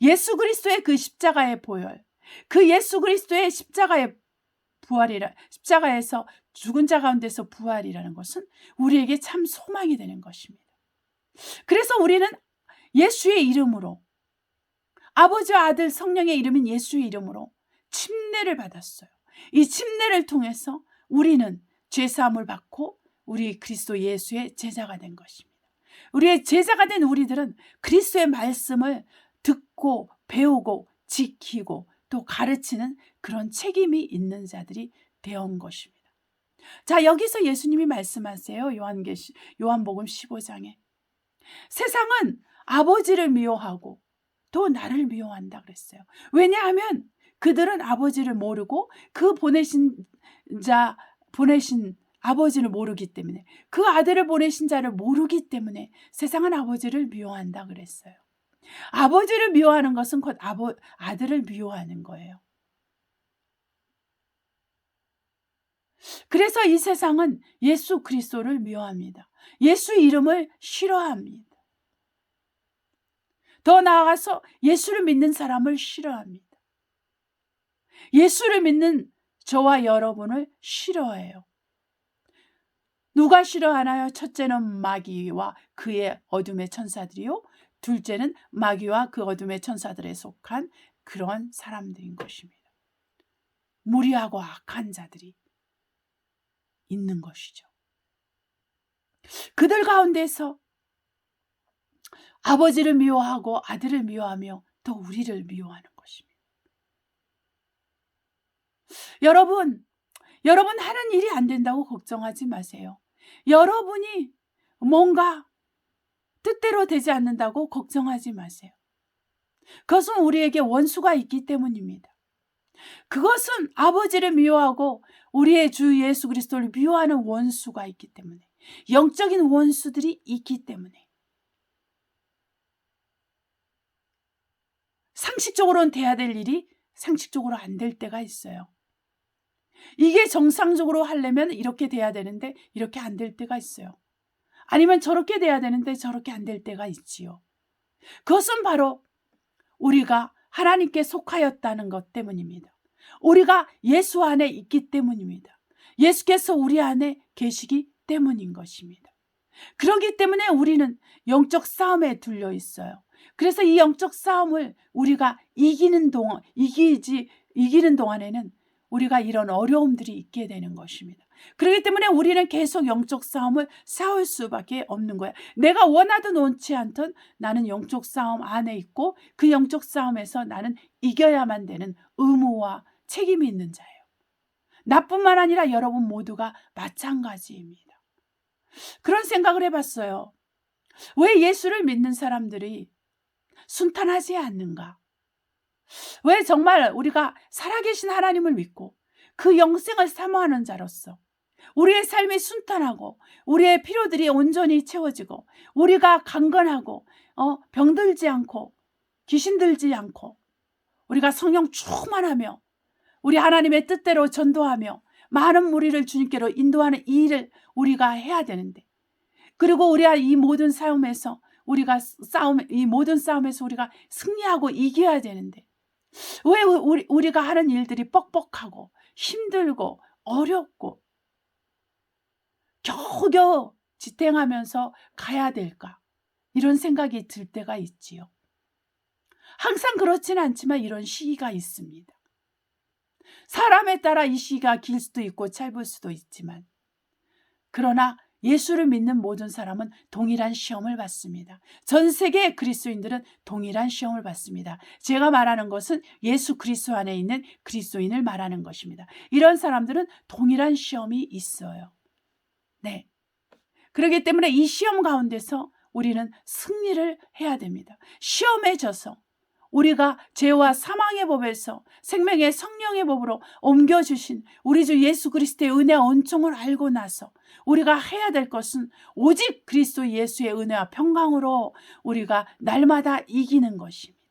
예수 그리스도의 그 십자가의 보혈, 그 예수 그리스도의 십자가에서 죽은 자 가운데서 부활이라는 것은 우리에게 참 소망이 되는 것입니다. 그래서 우리는 예수의 이름으로, 아버지와 아들 성령의 이름인 예수의 이름으로 침례를 받았어요. 이 침례를 통해서 우리는 죄사함을 받고 우리 그리스도 예수의 제자가 된 것입니다. 우리의 제자가 된 우리들은 그리스도의 말씀을 듣고 배우고 지키고 또 가르치는 그런 책임이 있는 자들이 되어온 것입니다. 자, 여기서 예수님이 말씀하세요. 요한복음 15장에 세상은 아버지를 미워하고 또 나를 미워한다 그랬어요. 왜냐하면 그들은 아버지를 모르고 그 보내신 아버지를 모르기 때문에, 그 아들을 보내신 자를 모르기 때문에 세상은 아버지를 미워한다 그랬어요. 아버지를 미워하는 것은 곧 아들을 미워하는 거예요. 그래서 이 세상은 예수 그리스도를 미워합니다. 예수 이름을 싫어합니다. 더 나아가서 예수를 믿는 사람을 싫어합니다. 예수를 믿는 저와 여러분을 싫어해요. 누가 싫어하나요? 첫째는 마귀와 그의 어둠의 천사들이요, 둘째는 마귀와 그 어둠의 천사들에 속한 그런 사람들인 것입니다. 무리하고 악한 자들이 있는 것이죠. 그들 가운데서 아버지를 미워하고 아들을 미워하며 또 우리를 미워하는 것입니다. 여러분 하는 일이 안 된다고 걱정하지 마세요. 여러분이 뭔가 뜻대로 되지 않는다고 걱정하지 마세요. 그것은 우리에게 원수가 있기 때문입니다. 그것은 아버지를 미워하고 우리의 주 예수 그리스도를 미워하는 원수가 있기 때문에, 영적인 원수들이 있기 때문에 상식적으로는 돼야 될 일이 상식적으로 안 될 때가 있어요. 이게 정상적으로 하려면 이렇게 돼야 되는데 이렇게 안 될 때가 있어요. 아니면 저렇게 돼야 되는데 저렇게 안 될 때가 있지요. 그것은 바로 우리가 하나님께 속하였다는 것 때문입니다. 우리가 예수 안에 있기 때문입니다. 예수께서 우리 안에 계시기 때문인 것입니다. 그렇기 때문에 우리는 영적 싸움에 들려 있어요. 그래서 이 영적 싸움을 우리가 이기는 동안에는 우리가 이런 어려움들이 있게 되는 것입니다. 그렇기 때문에 우리는 계속 영적 싸움을 싸울 수밖에 없는 거야. 내가 원하든 원치 않든 나는 영적 싸움 안에 있고 그 영적 싸움에서 나는 이겨야만 되는 의무와 책임이 있는 자예요. 나뿐만 아니라 여러분 모두가 마찬가지입니다. 그런 생각을 해봤어요. 왜 예수를 믿는 사람들이 순탄하지 않는가? 왜 정말 우리가 살아계신 하나님을 믿고 그 영생을 사모하는 자로서 우리의 삶이 순탄하고 우리의 필요들이 온전히 채워지고 우리가 강건하고 병들지 않고 귀신 들지 않고 우리가 성령 충만하며 우리 하나님의 뜻대로 전도하며 많은 무리를 주님께로 인도하는 이 일을 우리가 해야 되는데, 그리고 우리가 이 모든 싸움에서 우리가 승리하고 이겨야 되는데 왜 우리가 하는 일들이 뻑뻑하고 힘들고 어렵고 겨우겨우 지탱하면서 가야 될까? 이런 생각이 들 때가 있지요. 항상 그렇지는 않지만 이런 시기가 있습니다. 사람에 따라 이 시기가 길 수도 있고 짧을 수도 있지만, 그러나 예수를 믿는 모든 사람은 동일한 시험을 받습니다. 전 세계 그리스도인들은 동일한 시험을 받습니다. 제가 말하는 것은 예수 그리스도 안에 있는 그리스도인을 말하는 것입니다. 이런 사람들은 동일한 시험이 있어요. 네. 그렇기 때문에 이 시험 가운데서 우리는 승리를 해야 됩니다. 시험에 져서 우리가 죄와 사망의 법에서 생명의 성령의 법으로 옮겨주신 우리 주 예수 그리스도의 은혜와 은총을 알고 나서 우리가 해야 될 것은 오직 그리스도 예수의 은혜와 평강으로 우리가 날마다 이기는 것입니다.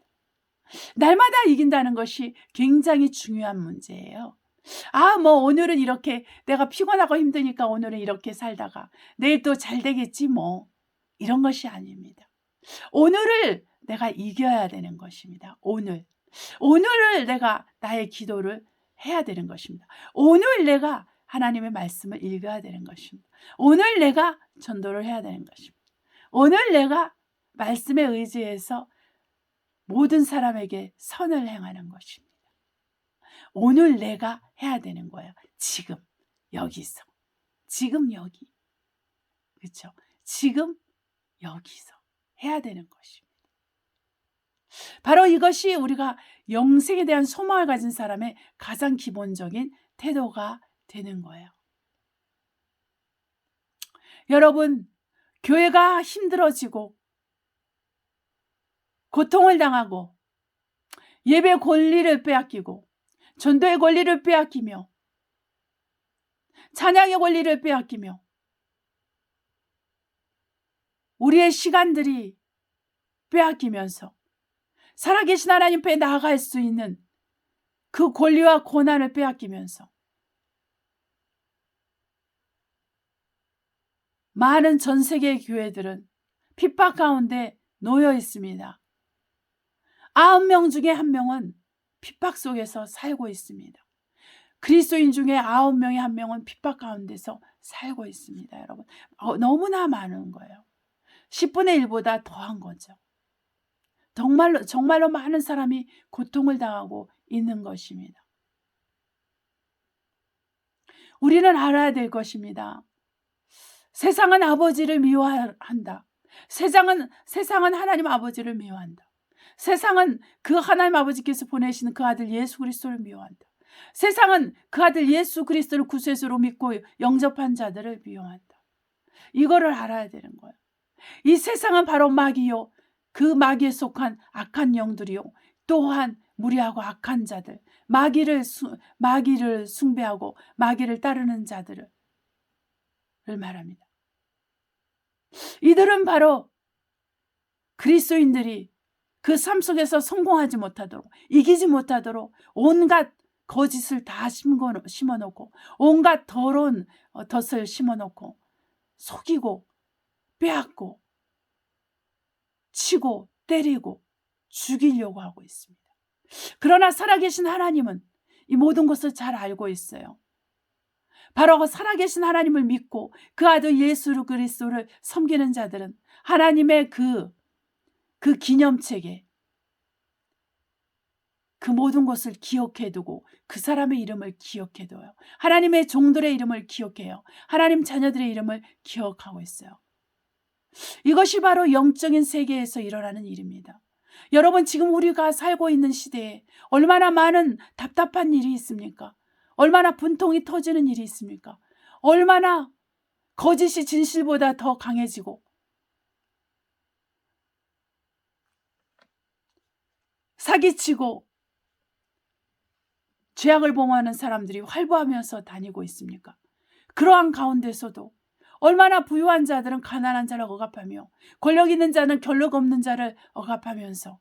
날마다 이긴다는 것이 굉장히 중요한 문제예요. 오늘은 이렇게 내가 피곤하고 힘드니까 오늘은 이렇게 살다가 내일 또 잘 되겠지 이런 것이 아닙니다. 오늘을 내가 이겨야 되는 것입니다. 오늘을 내가 나의 기도를 해야 되는 것입니다. 오늘 내가 하나님의 말씀을 읽어야 되는 것입니다. 오늘 내가 전도를 해야 되는 것입니다. 오늘 내가 말씀에 의지해서 모든 사람에게 선을 행하는 것입니다. 오늘 내가 해야 되는 거예요. 지금 여기서, 지금 여기, 그렇죠? 지금 여기서 해야 되는 것입니다. 바로 이것이 우리가 영생에 대한 소망을 가진 사람의 가장 기본적인 태도가 되는 거예요. 여러분, 교회가 힘들어지고 고통을 당하고 예배 권리를 빼앗기고 전도의 권리를 빼앗기며 찬양의 권리를 빼앗기며 우리의 시간들이 빼앗기면서 살아계신 하나님 앞에 나아갈 수 있는 그 권리와 권한을 빼앗기면서 많은 전 세계 교회들은 핍박 가운데 놓여 있습니다. 9명 중에 1명은 핍박 속에서 살고 있습니다. 그리스도인 중에 9명의 1명은 핍박 가운데서 살고 있습니다. 여러분, 너무나 많은 거예요. 10분의 1보다 더한 거죠. 정말로 많은 사람이 고통을 당하고 있는 것입니다. 우리는 알아야 될 것입니다. 세상은 아버지를 미워한다. 세상은 하나님 아버지를 미워한다. 세상은 그 하나님 아버지께서 보내시는 그 아들 예수 그리스도를 미워한다. 세상은 그 아들 예수 그리스도를 구세주로 믿고 영접한 자들을 미워한다. 이거를 알아야 되는 거예요. 이 세상은 바로 마귀요, 그 마귀에 속한 악한 영들이요, 또한 무리하고 악한 자들, 마귀를 숭배하고 마귀를 따르는 자들을 말합니다. 이들은 바로 그리스도인들이 그 삶 속에서 성공하지 못하도록, 이기지 못하도록 온갖 거짓을 다 심어놓고 온갖 더러운 덫을 심어놓고 속이고 빼앗고 치고 때리고 죽이려고 하고 있습니다. 그러나 살아계신 하나님은 이 모든 것을 잘 알고 있어요. 바로 살아계신 하나님을 믿고 그 아들 예수 그리스도를 섬기는 자들은 하나님의 그 기념책에 그 모든 것을 기억해두고 그 사람의 이름을 기억해둬요. 하나님의 종들의 이름을 기억해요. 하나님 자녀들의 이름을 기억하고 있어요. 이것이 바로 영적인 세계에서 일어나는 일입니다. 여러분, 지금 우리가 살고 있는 시대에 얼마나 많은 답답한 일이 있습니까? 얼마나 분통이 터지는 일이 있습니까? 얼마나 거짓이 진실보다 더 강해지고 사기치고 죄악을 봉하는 사람들이 활보하면서 다니고 있습니까? 그러한 가운데서도 얼마나 부유한 자들은 가난한 자를 억압하며 권력 있는 자는 권력 없는 자를 억압하면서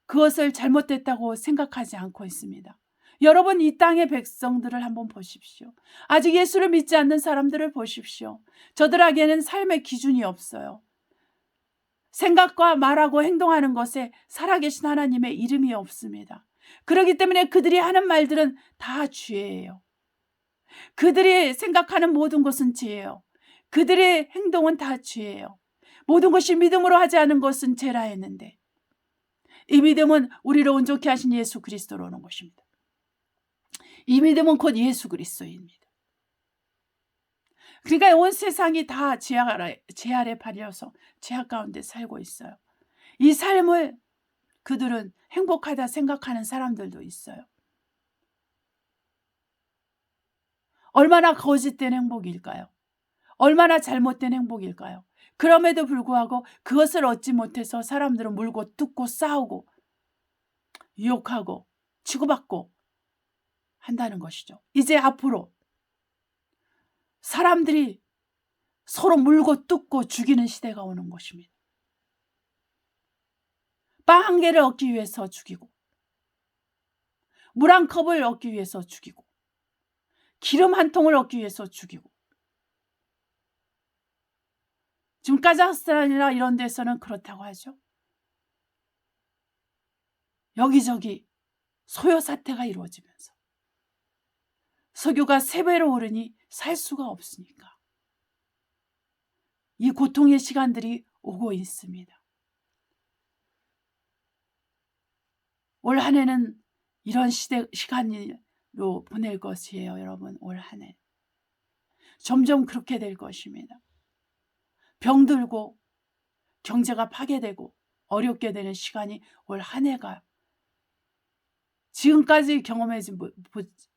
그것을 잘못됐다고 생각하지 않고 있습니다. 여러분, 이 땅의 백성들을 한번 보십시오. 아직 예수를 믿지 않는 사람들을 보십시오. 저들에게는 삶의 기준이 없어요. 생각과 말하고 행동하는 것에 살아계신 하나님의 이름이 없습니다. 그렇기 때문에 그들이 하는 말들은 다 죄예요. 그들이 생각하는 모든 것은 죄예요. 그들의 행동은 다 죄예요. 모든 것이 믿음으로 하지 않은 것은 죄라 했는데 이 믿음은 우리를 온전케 하신 예수 그리스도로 오는 것입니다. 이 믿음은 곧 예수 그리스도입니다. 그러니까 온 세상이 다 죄 아래 팔려서 죄악 가운데 살고 있어요. 이 삶을 그들은 행복하다 생각하는 사람들도 있어요. 얼마나 거짓된 행복일까요? 얼마나 잘못된 행복일까요? 그럼에도 불구하고 그것을 얻지 못해서 사람들은 물고 뜯고 싸우고 유혹하고 치고받고 한다는 것이죠. 이제 앞으로 사람들이 서로 물고 뜯고 죽이는 시대가 오는 것입니다. 빵 한 개를 얻기 위해서 죽이고 물 한 컵을 얻기 위해서 죽이고 기름 한 통을 얻기 위해서 죽이고 지금 카자흐스탄이나 이런 데서는 그렇다고 하죠. 여기저기 소요 사태가 이루어지면서 석유가 3배로 오르니 살 수가 없으니까 이 고통의 시간들이 오고 있습니다. 올 한 해는 이런 시간으로 보낼 것이에요. 여러분, 올 한 해 점점 그렇게 될 것입니다. 병들고 경제가 파괴되고 어렵게 되는 시간이 올 한 해가 지금까지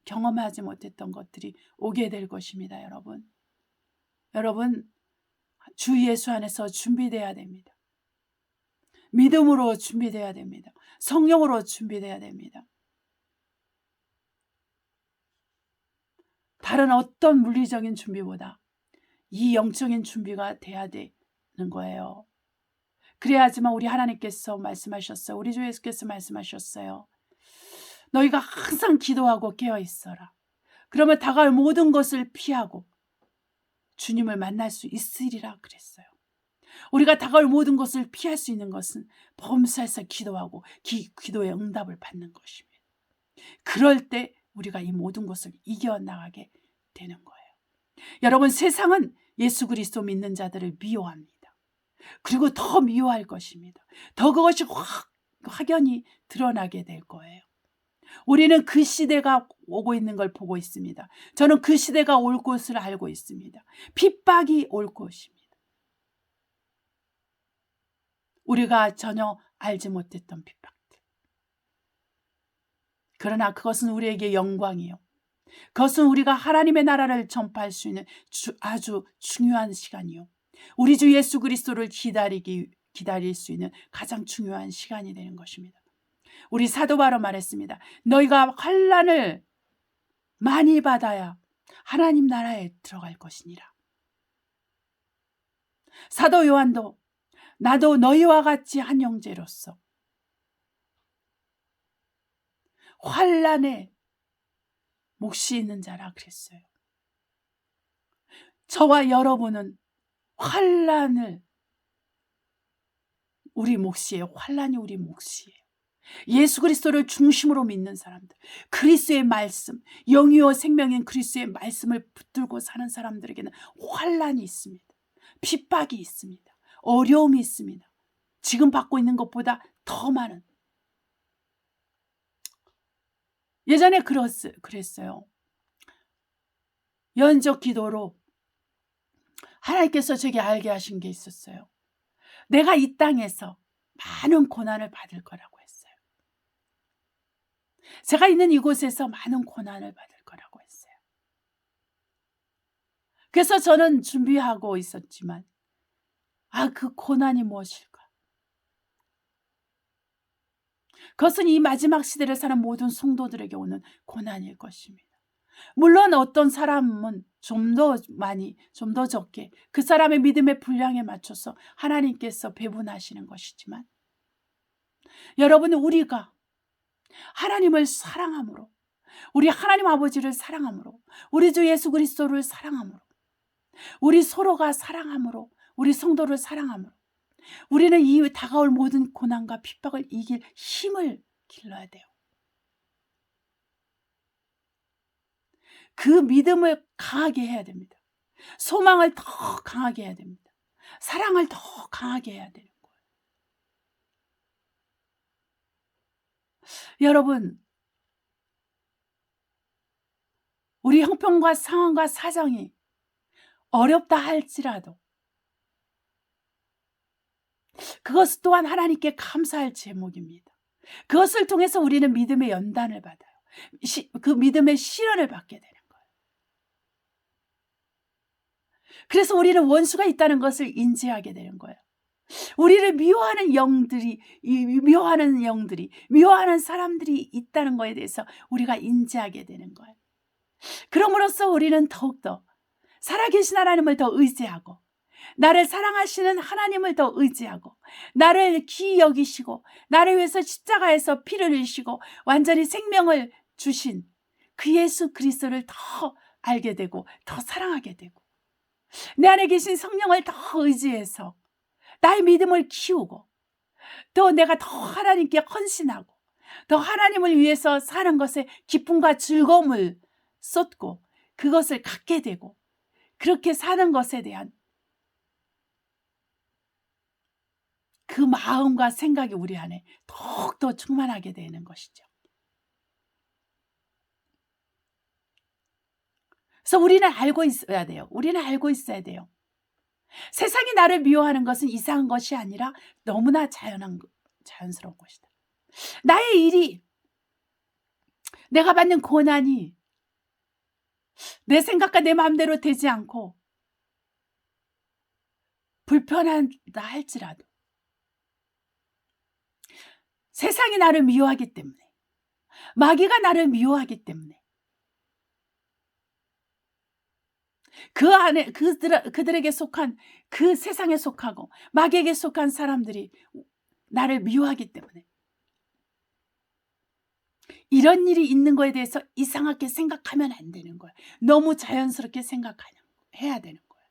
경험하지 못했던 것들이 오게 될 것입니다. 여러분 주 예수 안에서 준비돼야 됩니다. 믿음으로 준비돼야 됩니다. 성령으로 준비돼야 됩니다. 다른 어떤 물리적인 준비보다 이 영적인 준비가 돼야 되는 거예요. 그래야지만 우리 하나님께서 말씀하셨어요. 우리 주 예수께서 말씀하셨어요. 너희가 항상 기도하고 깨어 있어라. 그러면 다가올 모든 것을 피하고 주님을 만날 수 있으리라 그랬어요. 우리가 다가올 모든 것을 피할 수 있는 것은 범사에서 기도하고 기도의 응답을 받는 것입니다. 그럴 때 우리가 이 모든 것을 이겨나가게 되는 거예요. 여러분, 세상은 예수 그리스도 믿는 자들을 미워합니다. 그리고 더 미워할 것입니다. 더 그것이 확연히 드러나게 될 거예요. 우리는 그 시대가 오고 있는 걸 보고 있습니다. 저는 그 시대가 올 것을 알고 있습니다. 핍박이 올 것입니다. 우리가 전혀 알지 못했던 핍박들. 그러나 그것은 우리에게 영광이요. 그것은 우리가 하나님의 나라를 전파할 수 있는 아주 중요한 시간이요. 우리 주 예수 그리스도를 기다릴 수 있는 가장 중요한 시간이 되는 것입니다. 우리 사도 바로 말했습니다. 너희가 환난을 많이 받아야 하나님 나라에 들어갈 것이니라. 사도 요한도 나도 너희와 같이 한 형제로서 환난에 몫이 있는 자라 그랬어요. 저와 여러분은 환난을 우리 몫이에요. 환난이 우리 몫이에요. 예수 그리스도를 중심으로 믿는 사람들, 그리스도의 말씀, 영이요 생명인 그리스도의 말씀을 붙들고 사는 사람들에게는 환난이 있습니다. 핍박이 있습니다. 어려움이 있습니다. 지금 받고 있는 것보다 더 많은. 예전에 그랬어요. 연적 기도로 하나님께서 제게 알게 하신 게 있었어요. 내가 이 땅에서 많은 고난을 받을 거라고 했어요. 제가 있는 이곳에서 많은 고난을 받을 거라고 했어요. 그래서 저는 준비하고 있었지만 그 고난이 무엇일까? 그것은 이 마지막 시대를 사는 모든 성도들에게 오는 고난일 것입니다. 물론 어떤 사람은 좀 더 적게 그 사람의 믿음의 분량에 맞춰서 하나님께서 배분하시는 것이지만, 여러분, 우리가 하나님을 사랑함으로, 우리 하나님 아버지를 사랑함으로, 우리 주 예수 그리스도를 사랑함으로, 우리 서로가 사랑함으로, 우리 성도를 사랑함으로 우리는 이 다가올 모든 고난과 핍박을 이길 힘을 길러야 돼요. 그 믿음을 강하게 해야 됩니다. 소망을 더 강하게 해야 됩니다. 사랑을 더 강하게 해야 되는 거예요. 여러분, 우리 형편과 상황과 사정이 어렵다 할지라도 그것 또한 하나님께 감사할 제목입니다. 그것을 통해서 우리는 믿음의 연단을 받아요. 그 믿음의 시련을 받게 되는 거예요. 그래서 우리는 원수가 있다는 것을 인지하게 되는 거예요. 우리를 미워하는 영들이, 미워하는 사람들이 있다는 것에 대해서 우리가 인지하게 되는 거예요. 그럼으로써 우리는 더욱더 살아계신 하나님을 더 의지하고, 나를 사랑하시는 하나님을 더 의지하고, 나를 귀히 여기시고 나를 위해서 십자가에서 피를 흘리시고 완전히 생명을 주신 그 예수 그리스도를 더 알게 되고 더 사랑하게 되고, 내 안에 계신 성령을 더 의지해서 나의 믿음을 키우고, 또 내가 더 하나님께 헌신하고 더 하나님을 위해서 사는 것에 기쁨과 즐거움을 쏟고 그것을 갖게 되고, 그렇게 사는 것에 대한 그 마음과 생각이 우리 안에 더욱더 충만하게 되는 것이죠. 그래서 우리는 알고 있어야 돼요. 우리는 알고 있어야 돼요. 세상이 나를 미워하는 것은 이상한 것이 아니라 너무나 자연스러운 것이다. 나의 일이, 내가 받는 고난이 내 생각과 내 마음대로 되지 않고 불편하다 할지라도 세상이 나를 미워하기 때문에, 마귀가 나를 미워하기 때문에, 그 안에 그들에게 속한, 그 세상에 속하고 마귀에게 속한 사람들이 나를 미워하기 때문에 이런 일이 있는 거에 대해서 이상하게 생각하면 안 되는 거예요. 너무 자연스럽게 해야 되는 거예요.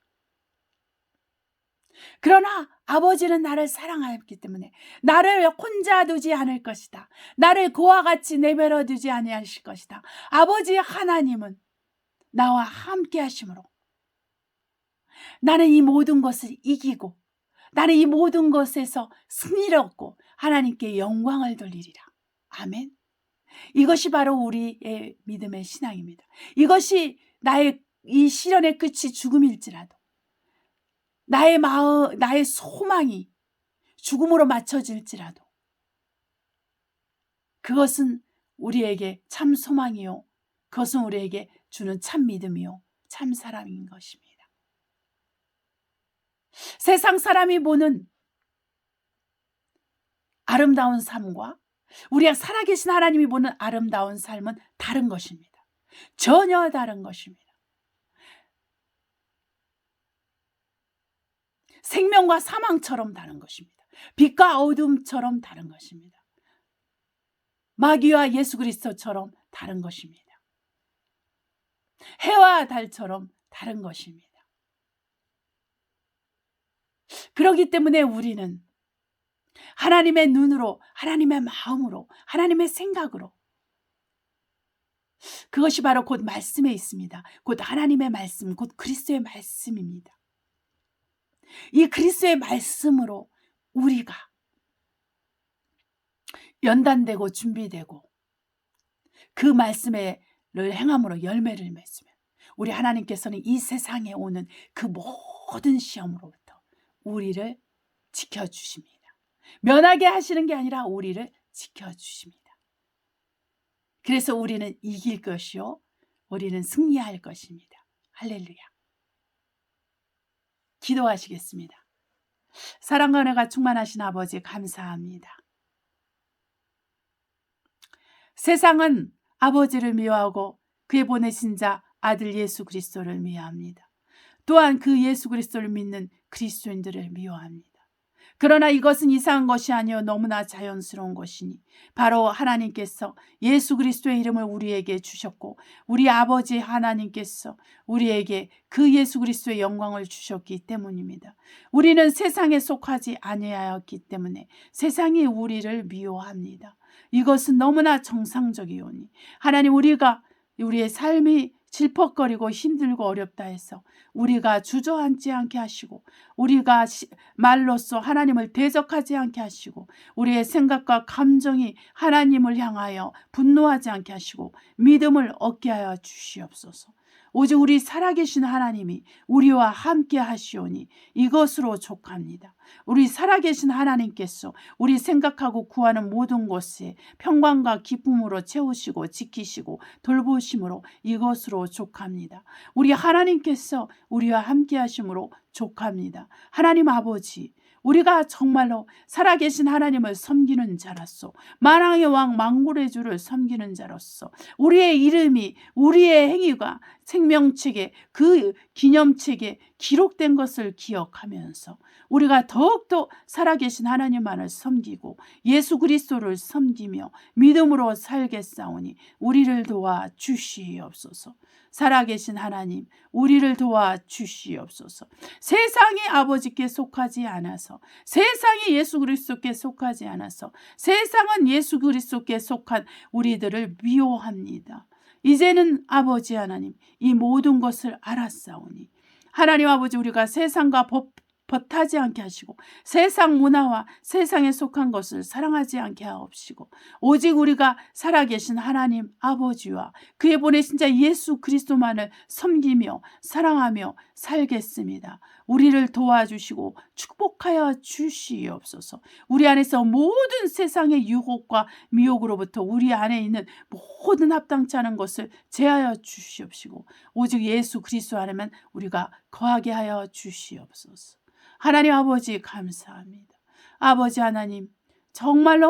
그러나 아버지는 나를 사랑하기 때문에 나를 혼자 두지 않을 것이다. 나를 그와 같이 내버려 두지 아니하실 것이다. 아버지 하나님은 나와 함께 하심으로 나는 이 모든 것을 이기고, 나는 이 모든 것에서 승리를 얻고 하나님께 영광을 돌리리라. 아멘. 이것이 바로 우리의 믿음의 신앙입니다. 이것이 나의 이 시련의 끝이 죽음일지라도 나의 마음, 나의 소망이 죽음으로 맞춰질지라도 그것은 우리에게 참 소망이요, 그것은 우리에게 주는 참 믿음이요, 참 사랑인 것입니다. 세상 사람이 보는 아름다운 삶과 우리가 살아계신 하나님이 보는 아름다운 삶은 다른 것입니다. 전혀 다른 것입니다. 생명과 사망처럼 다른 것입니다. 빛과 어둠처럼 다른 것입니다. 마귀와 예수 그리스도처럼 다른 것입니다. 해와 달처럼 다른 것입니다. 그렇기 때문에 우리는 하나님의 눈으로, 하나님의 마음으로, 하나님의 생각으로. 그것이 바로 곧 말씀에 있습니다. 곧 하나님의 말씀, 곧 그리스도의 말씀입니다. 이 그리스도의 말씀으로 우리가 연단되고 준비되고 그 말씀을 행함으로 열매를 맺으면 우리 하나님께서는 이 세상에 오는 그 모든 시험으로부터 우리를 지켜주십니다. 면하게 하시는 게 아니라 우리를 지켜주십니다. 그래서 우리는 이길 것이요 우리는 승리할 것입니다. 할렐루야. 기도하시겠습니다. 사랑과 은혜가 충만하신 아버지 감사합니다. 세상은 아버지를 미워하고 그의 보내신 자 아들 예수 그리스도를 미워합니다. 또한 그 예수 그리스도를 믿는 그리스도인들을 미워합니다. 그러나 이것은 이상한 것이 아니요 너무나 자연스러운 것이니 바로 하나님께서 예수 그리스도의 이름을 우리에게 주셨고 우리 아버지 하나님께서 우리에게 그 예수 그리스도의 영광을 주셨기 때문입니다. 우리는 세상에 속하지 아니하였기 때문에 세상이 우리를 미워합니다. 이것은 너무나 정상적이오니 하나님, 우리의 삶이 질퍽거리고 힘들고 어렵다 해서 우리가 주저앉지 않게 하시고 우리가 말로써 하나님을 대적하지 않게 하시고 우리의 생각과 감정이 하나님을 향하여 분노하지 않게 하시고 믿음을 얻게 하여 주시옵소서. 오직 우리 살아계신 하나님이 우리와 함께 하시오니 이것으로 족합니다. 우리 살아계신 하나님께서 우리 생각하고 구하는 모든 것에 평강과 기쁨으로 채우시고 지키시고 돌보심으로 이것으로 족합니다. 우리 하나님께서 우리와 함께 하심으로 족합니다. 하나님 아버지, 우리가 정말로 살아계신 하나님을 섬기는 자로서 만왕의 왕 만군의 주를 섬기는 자로서 우리의 이름이 우리의 행위가 생명책에 그 기념책에 기록된 것을 기억하면서 우리가 더욱더 살아계신 하나님만을 섬기고 예수 그리스도를 섬기며 믿음으로 살겠사오니 우리를 도와 주시옵소서. 살아계신 하나님, 우리를 도와 주시옵소서. 세상이 아버지께 속하지 않아서, 세상이 예수 그리스도께 속하지 않아서, 세상은 예수 그리스도께 속한 우리들을 미워합니다. 이제는 아버지 하나님, 이 모든 것을 알았사오니 하나님 아버지, 우리가 세상과 버타지 않게 하시고 세상 문화와 세상에 속한 것을 사랑하지 않게 하옵시고 오직 우리가 살아계신 하나님 아버지와 그의 보내신 자 예수 그리스도만을 섬기며 사랑하며 살겠습니다. 우리를 도와주시고 축복하여 주시옵소서. 우리 안에서 모든 세상의 유혹과 미혹으로부터 우리 안에 있는 모든 합당치 않은 것을 제하여 주시옵시고 오직 예수 그리스도 안에만 우리가 거하게 하여 주시옵소서. 하나님 아버지 감사합니다. 아버지 하나님, 정말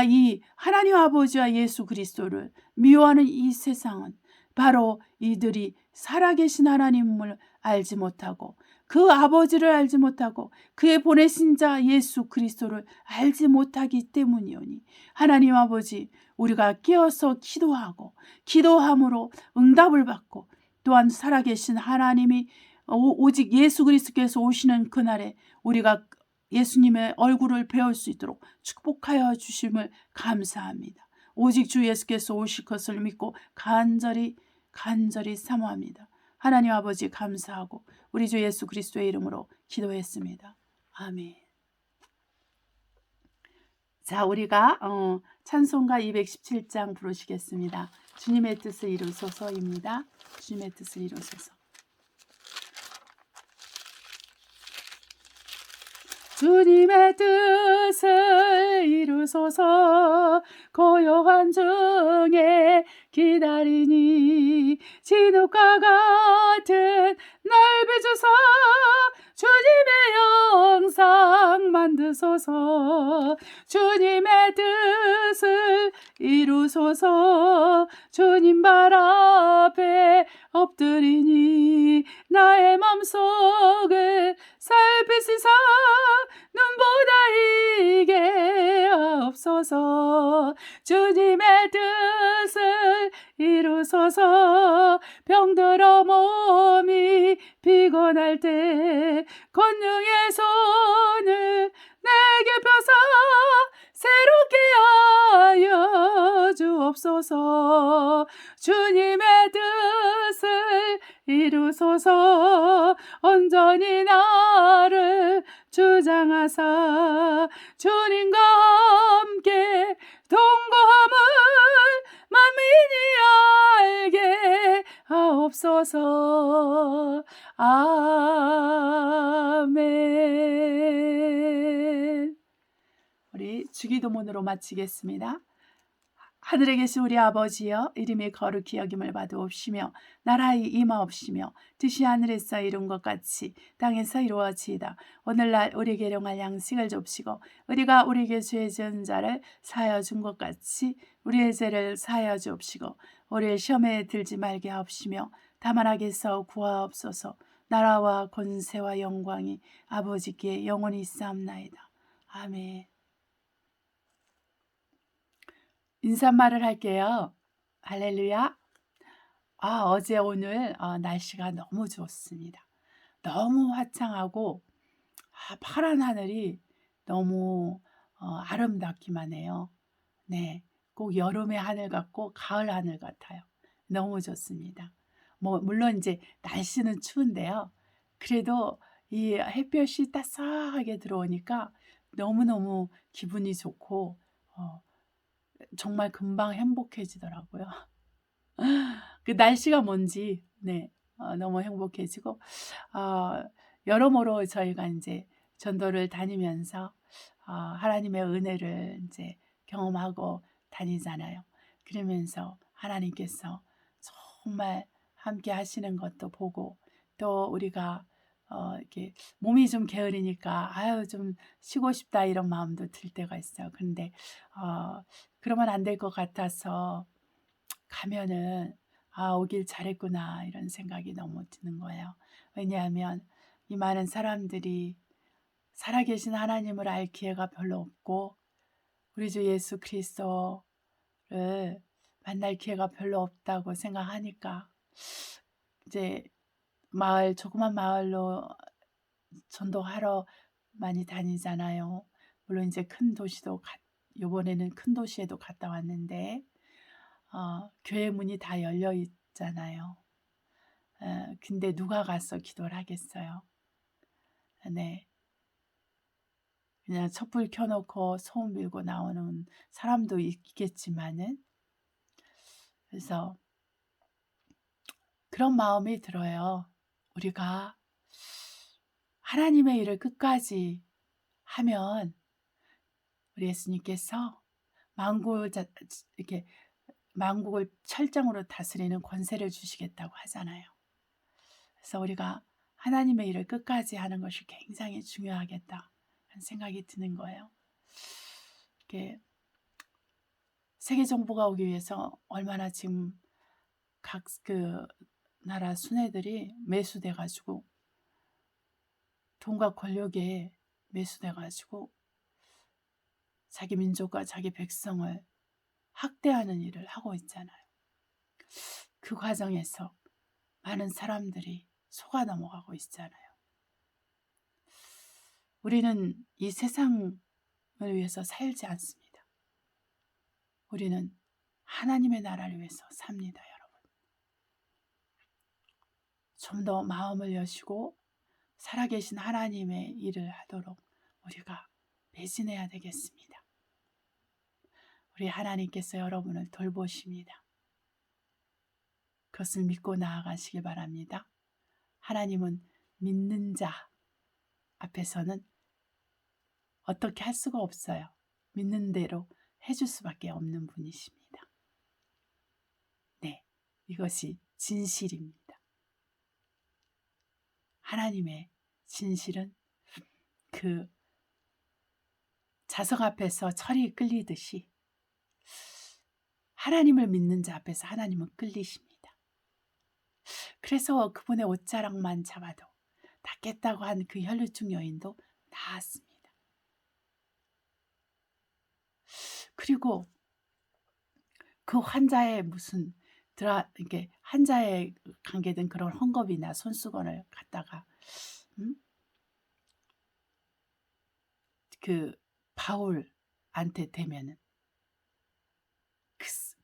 이 하나님 아버지와 예수 그리스도를 미워하는 이 세상은 바로 이들이 살아계신 하나님을 알지 못하고 그 아버지를 알지 못하고 그의 보내신 자 예수 그리스도를 알지 못하기 때문이오니 하나님 아버지, 우리가 깨어서 기도하고 기도함으로 응답을 받고 또한 살아계신 하나님이 오직 예수 그리스도께서 오시는 그날에 우리가 예수님의 얼굴을 배울 수 있도록 축복하여 주심을 감사합니다. 오직 주 예수께서 오실 것을 믿고 간절히 사모합니다. 하나님 아버지 감사하고 우리 주 예수 그리스도의 이름으로 기도했습니다. 아멘. 자, 우리가 찬송가 217장 부르시겠습니다. 주님의 뜻을 이루소서입니다. 주님의 뜻을 이루소서. 주님의 뜻을 이루소서. 고요한 중에 기다리니 진흙과 같은 날 빚으소. 주님의 영상 만드소서. 주님의 뜻을 이루소서. 주님 발 앞에 엎드리니 나의 맘속을 살피시사 눈보다 이게 없소서. 주님의 뜻을 이루소서. 병들어 몸이 피곤할 때 권능의 손을 내게 펴서 주옵소서. 주님의 뜻을 이루소서. 온전히 나를 주장하사 주님과 함께 동거함을 만민이 알게 하옵소서. 아멘. 우리 주기도문으로 마치겠습니다. 하늘에 계신 우리 아버지여, 이름이 거룩히 여김을 받으옵시며 나라의 임하옵시며 뜻이 하늘에서 이룬 것 같이 땅에서 이루어지이다. 오늘날 우리에게 일용할 양식을 줍시고 우리가 우리에게 죄 지은 자를 사하여 준 것 같이 우리의 죄를 사하여 주옵시고 우리를 시험에 들지 말게 하옵시며 다만 악에서 구하옵소서. 나라와 권세와 영광이 아버지께 영원히 있사옵나이다. 아멘. 인사말을 할게요. 할렐루야. 어제 오늘 날씨가 너무 좋습니다. 너무 화창하고 파란 하늘이 너무 아름답기만 해요. 네, 꼭 여름의 하늘 같고 가을 하늘 같아요. 너무 좋습니다. 물론 이제 날씨는 추운데요. 그래도 이 햇볕이 따스하게 들어오니까 너무너무 기분이 좋고 정말 금방 행복해지더라고요. 그 날씨가 뭔지 너무 행복해지고 여러모로 저희가 이제 전도를 다니면서 하나님의 은혜를 이제 경험하고 다니잖아요. 그러면서 하나님께서 정말 함께 하시는 것도 보고 또 우리가 이렇게 몸이 좀 게으르니까 좀 쉬고 싶다 이런 마음도 들 때가 있어요. 근데 그러면 안 될 것 같아서 가면은 오길 잘했구나 이런 생각이 너무 드는 거예요. 왜냐하면 이 많은 사람들이 살아계신 하나님을 알 기회가 별로 없고 우리 주 예수 그리스도를 만날 기회가 별로 없다고 생각하니까 이제 조그만 마을로 전도하러 많이 다니잖아요. 물론 이제 큰 도시도 요번에는 큰 도시에도 갔다 왔는데 교회 문이 다 열려 있잖아요. 근데 누가 가서 기도를 하겠어요? 네, 그냥 촛불 켜놓고 소음 밀고 나오는 사람도 있겠지만은 그래서 그런 마음이 들어요. 우리가 하나님의 일을 끝까지 하면 우리 예수님께서 이렇게 만국을 철장으로 다스리는 권세를 주시겠다고 하잖아요. 그래서 우리가 하나님의 일을 끝까지 하는 것이 굉장히 중요하겠다 하는 생각이 드는 거예요. 이렇게 세계 정부가 오기 위해서 얼마나 지금 각 그 나라 순회들이 매수돼 가지고 돈과 권력에 매수돼 가지고 자기 민족과 자기 백성을 학대하는 일을 하고 있잖아요. 그 과정에서 많은 사람들이 속아 넘어가고 있잖아요. 우리는 이 세상을 위해서 살지 않습니다. 우리는 하나님의 나라를 위해서 삽니다, 여러분. 좀 더 마음을 여시고 살아계신 하나님의 일을 하도록 우리가 매진해야 되겠습니다. 우리 하나님께서 여러분을 돌보십니다. 그것을 믿고 나아가시기 바랍니다. 하나님은 믿는 자 앞에서는 어떻게 할 수가 없어요. 믿는 대로 해줄 수밖에 없는 분이십니다. 네, 이것이 진실입니다. 하나님의 진실은 그 자석 앞에서 철이 끌리듯이 하나님을 믿는 자 앞에서 하나님은 끌리십니다. 그래서 그분의 옷자락만 잡아도 낫겠다고 한 그 혈루증 여인도 나았습니다. 그리고 그 환자의 이렇게 환자에 관계된 그런 헝겊이나 손수건을 갖다가 그 바울한테 대면은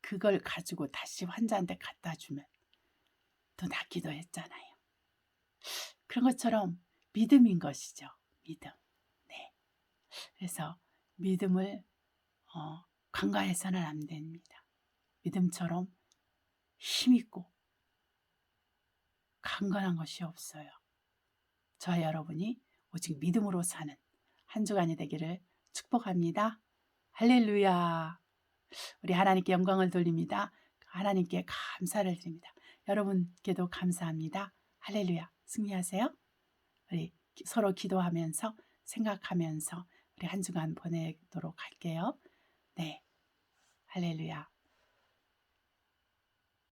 그걸 가지고 다시 환자한테 갖다 주면 더 낫기도 했잖아요. 그런 것처럼 믿음인 것이죠. 믿음. 네. 그래서 믿음을 간과해서는 안 됩니다. 믿음처럼 힘있고 강건한 것이 없어요. 저와 여러분이 오직 믿음으로 사는 한 주간이 되기를 축복합니다. 할렐루야. 우리 하나님께 영광을 돌립니다. 하나님께 감사를 드립니다. 여러분께도 감사합니다. 할렐루야. 승리하세요. 우리 서로 기도하면서 생각하면서 우리 한 주간 보내도록 할게요. 네. 할렐루야.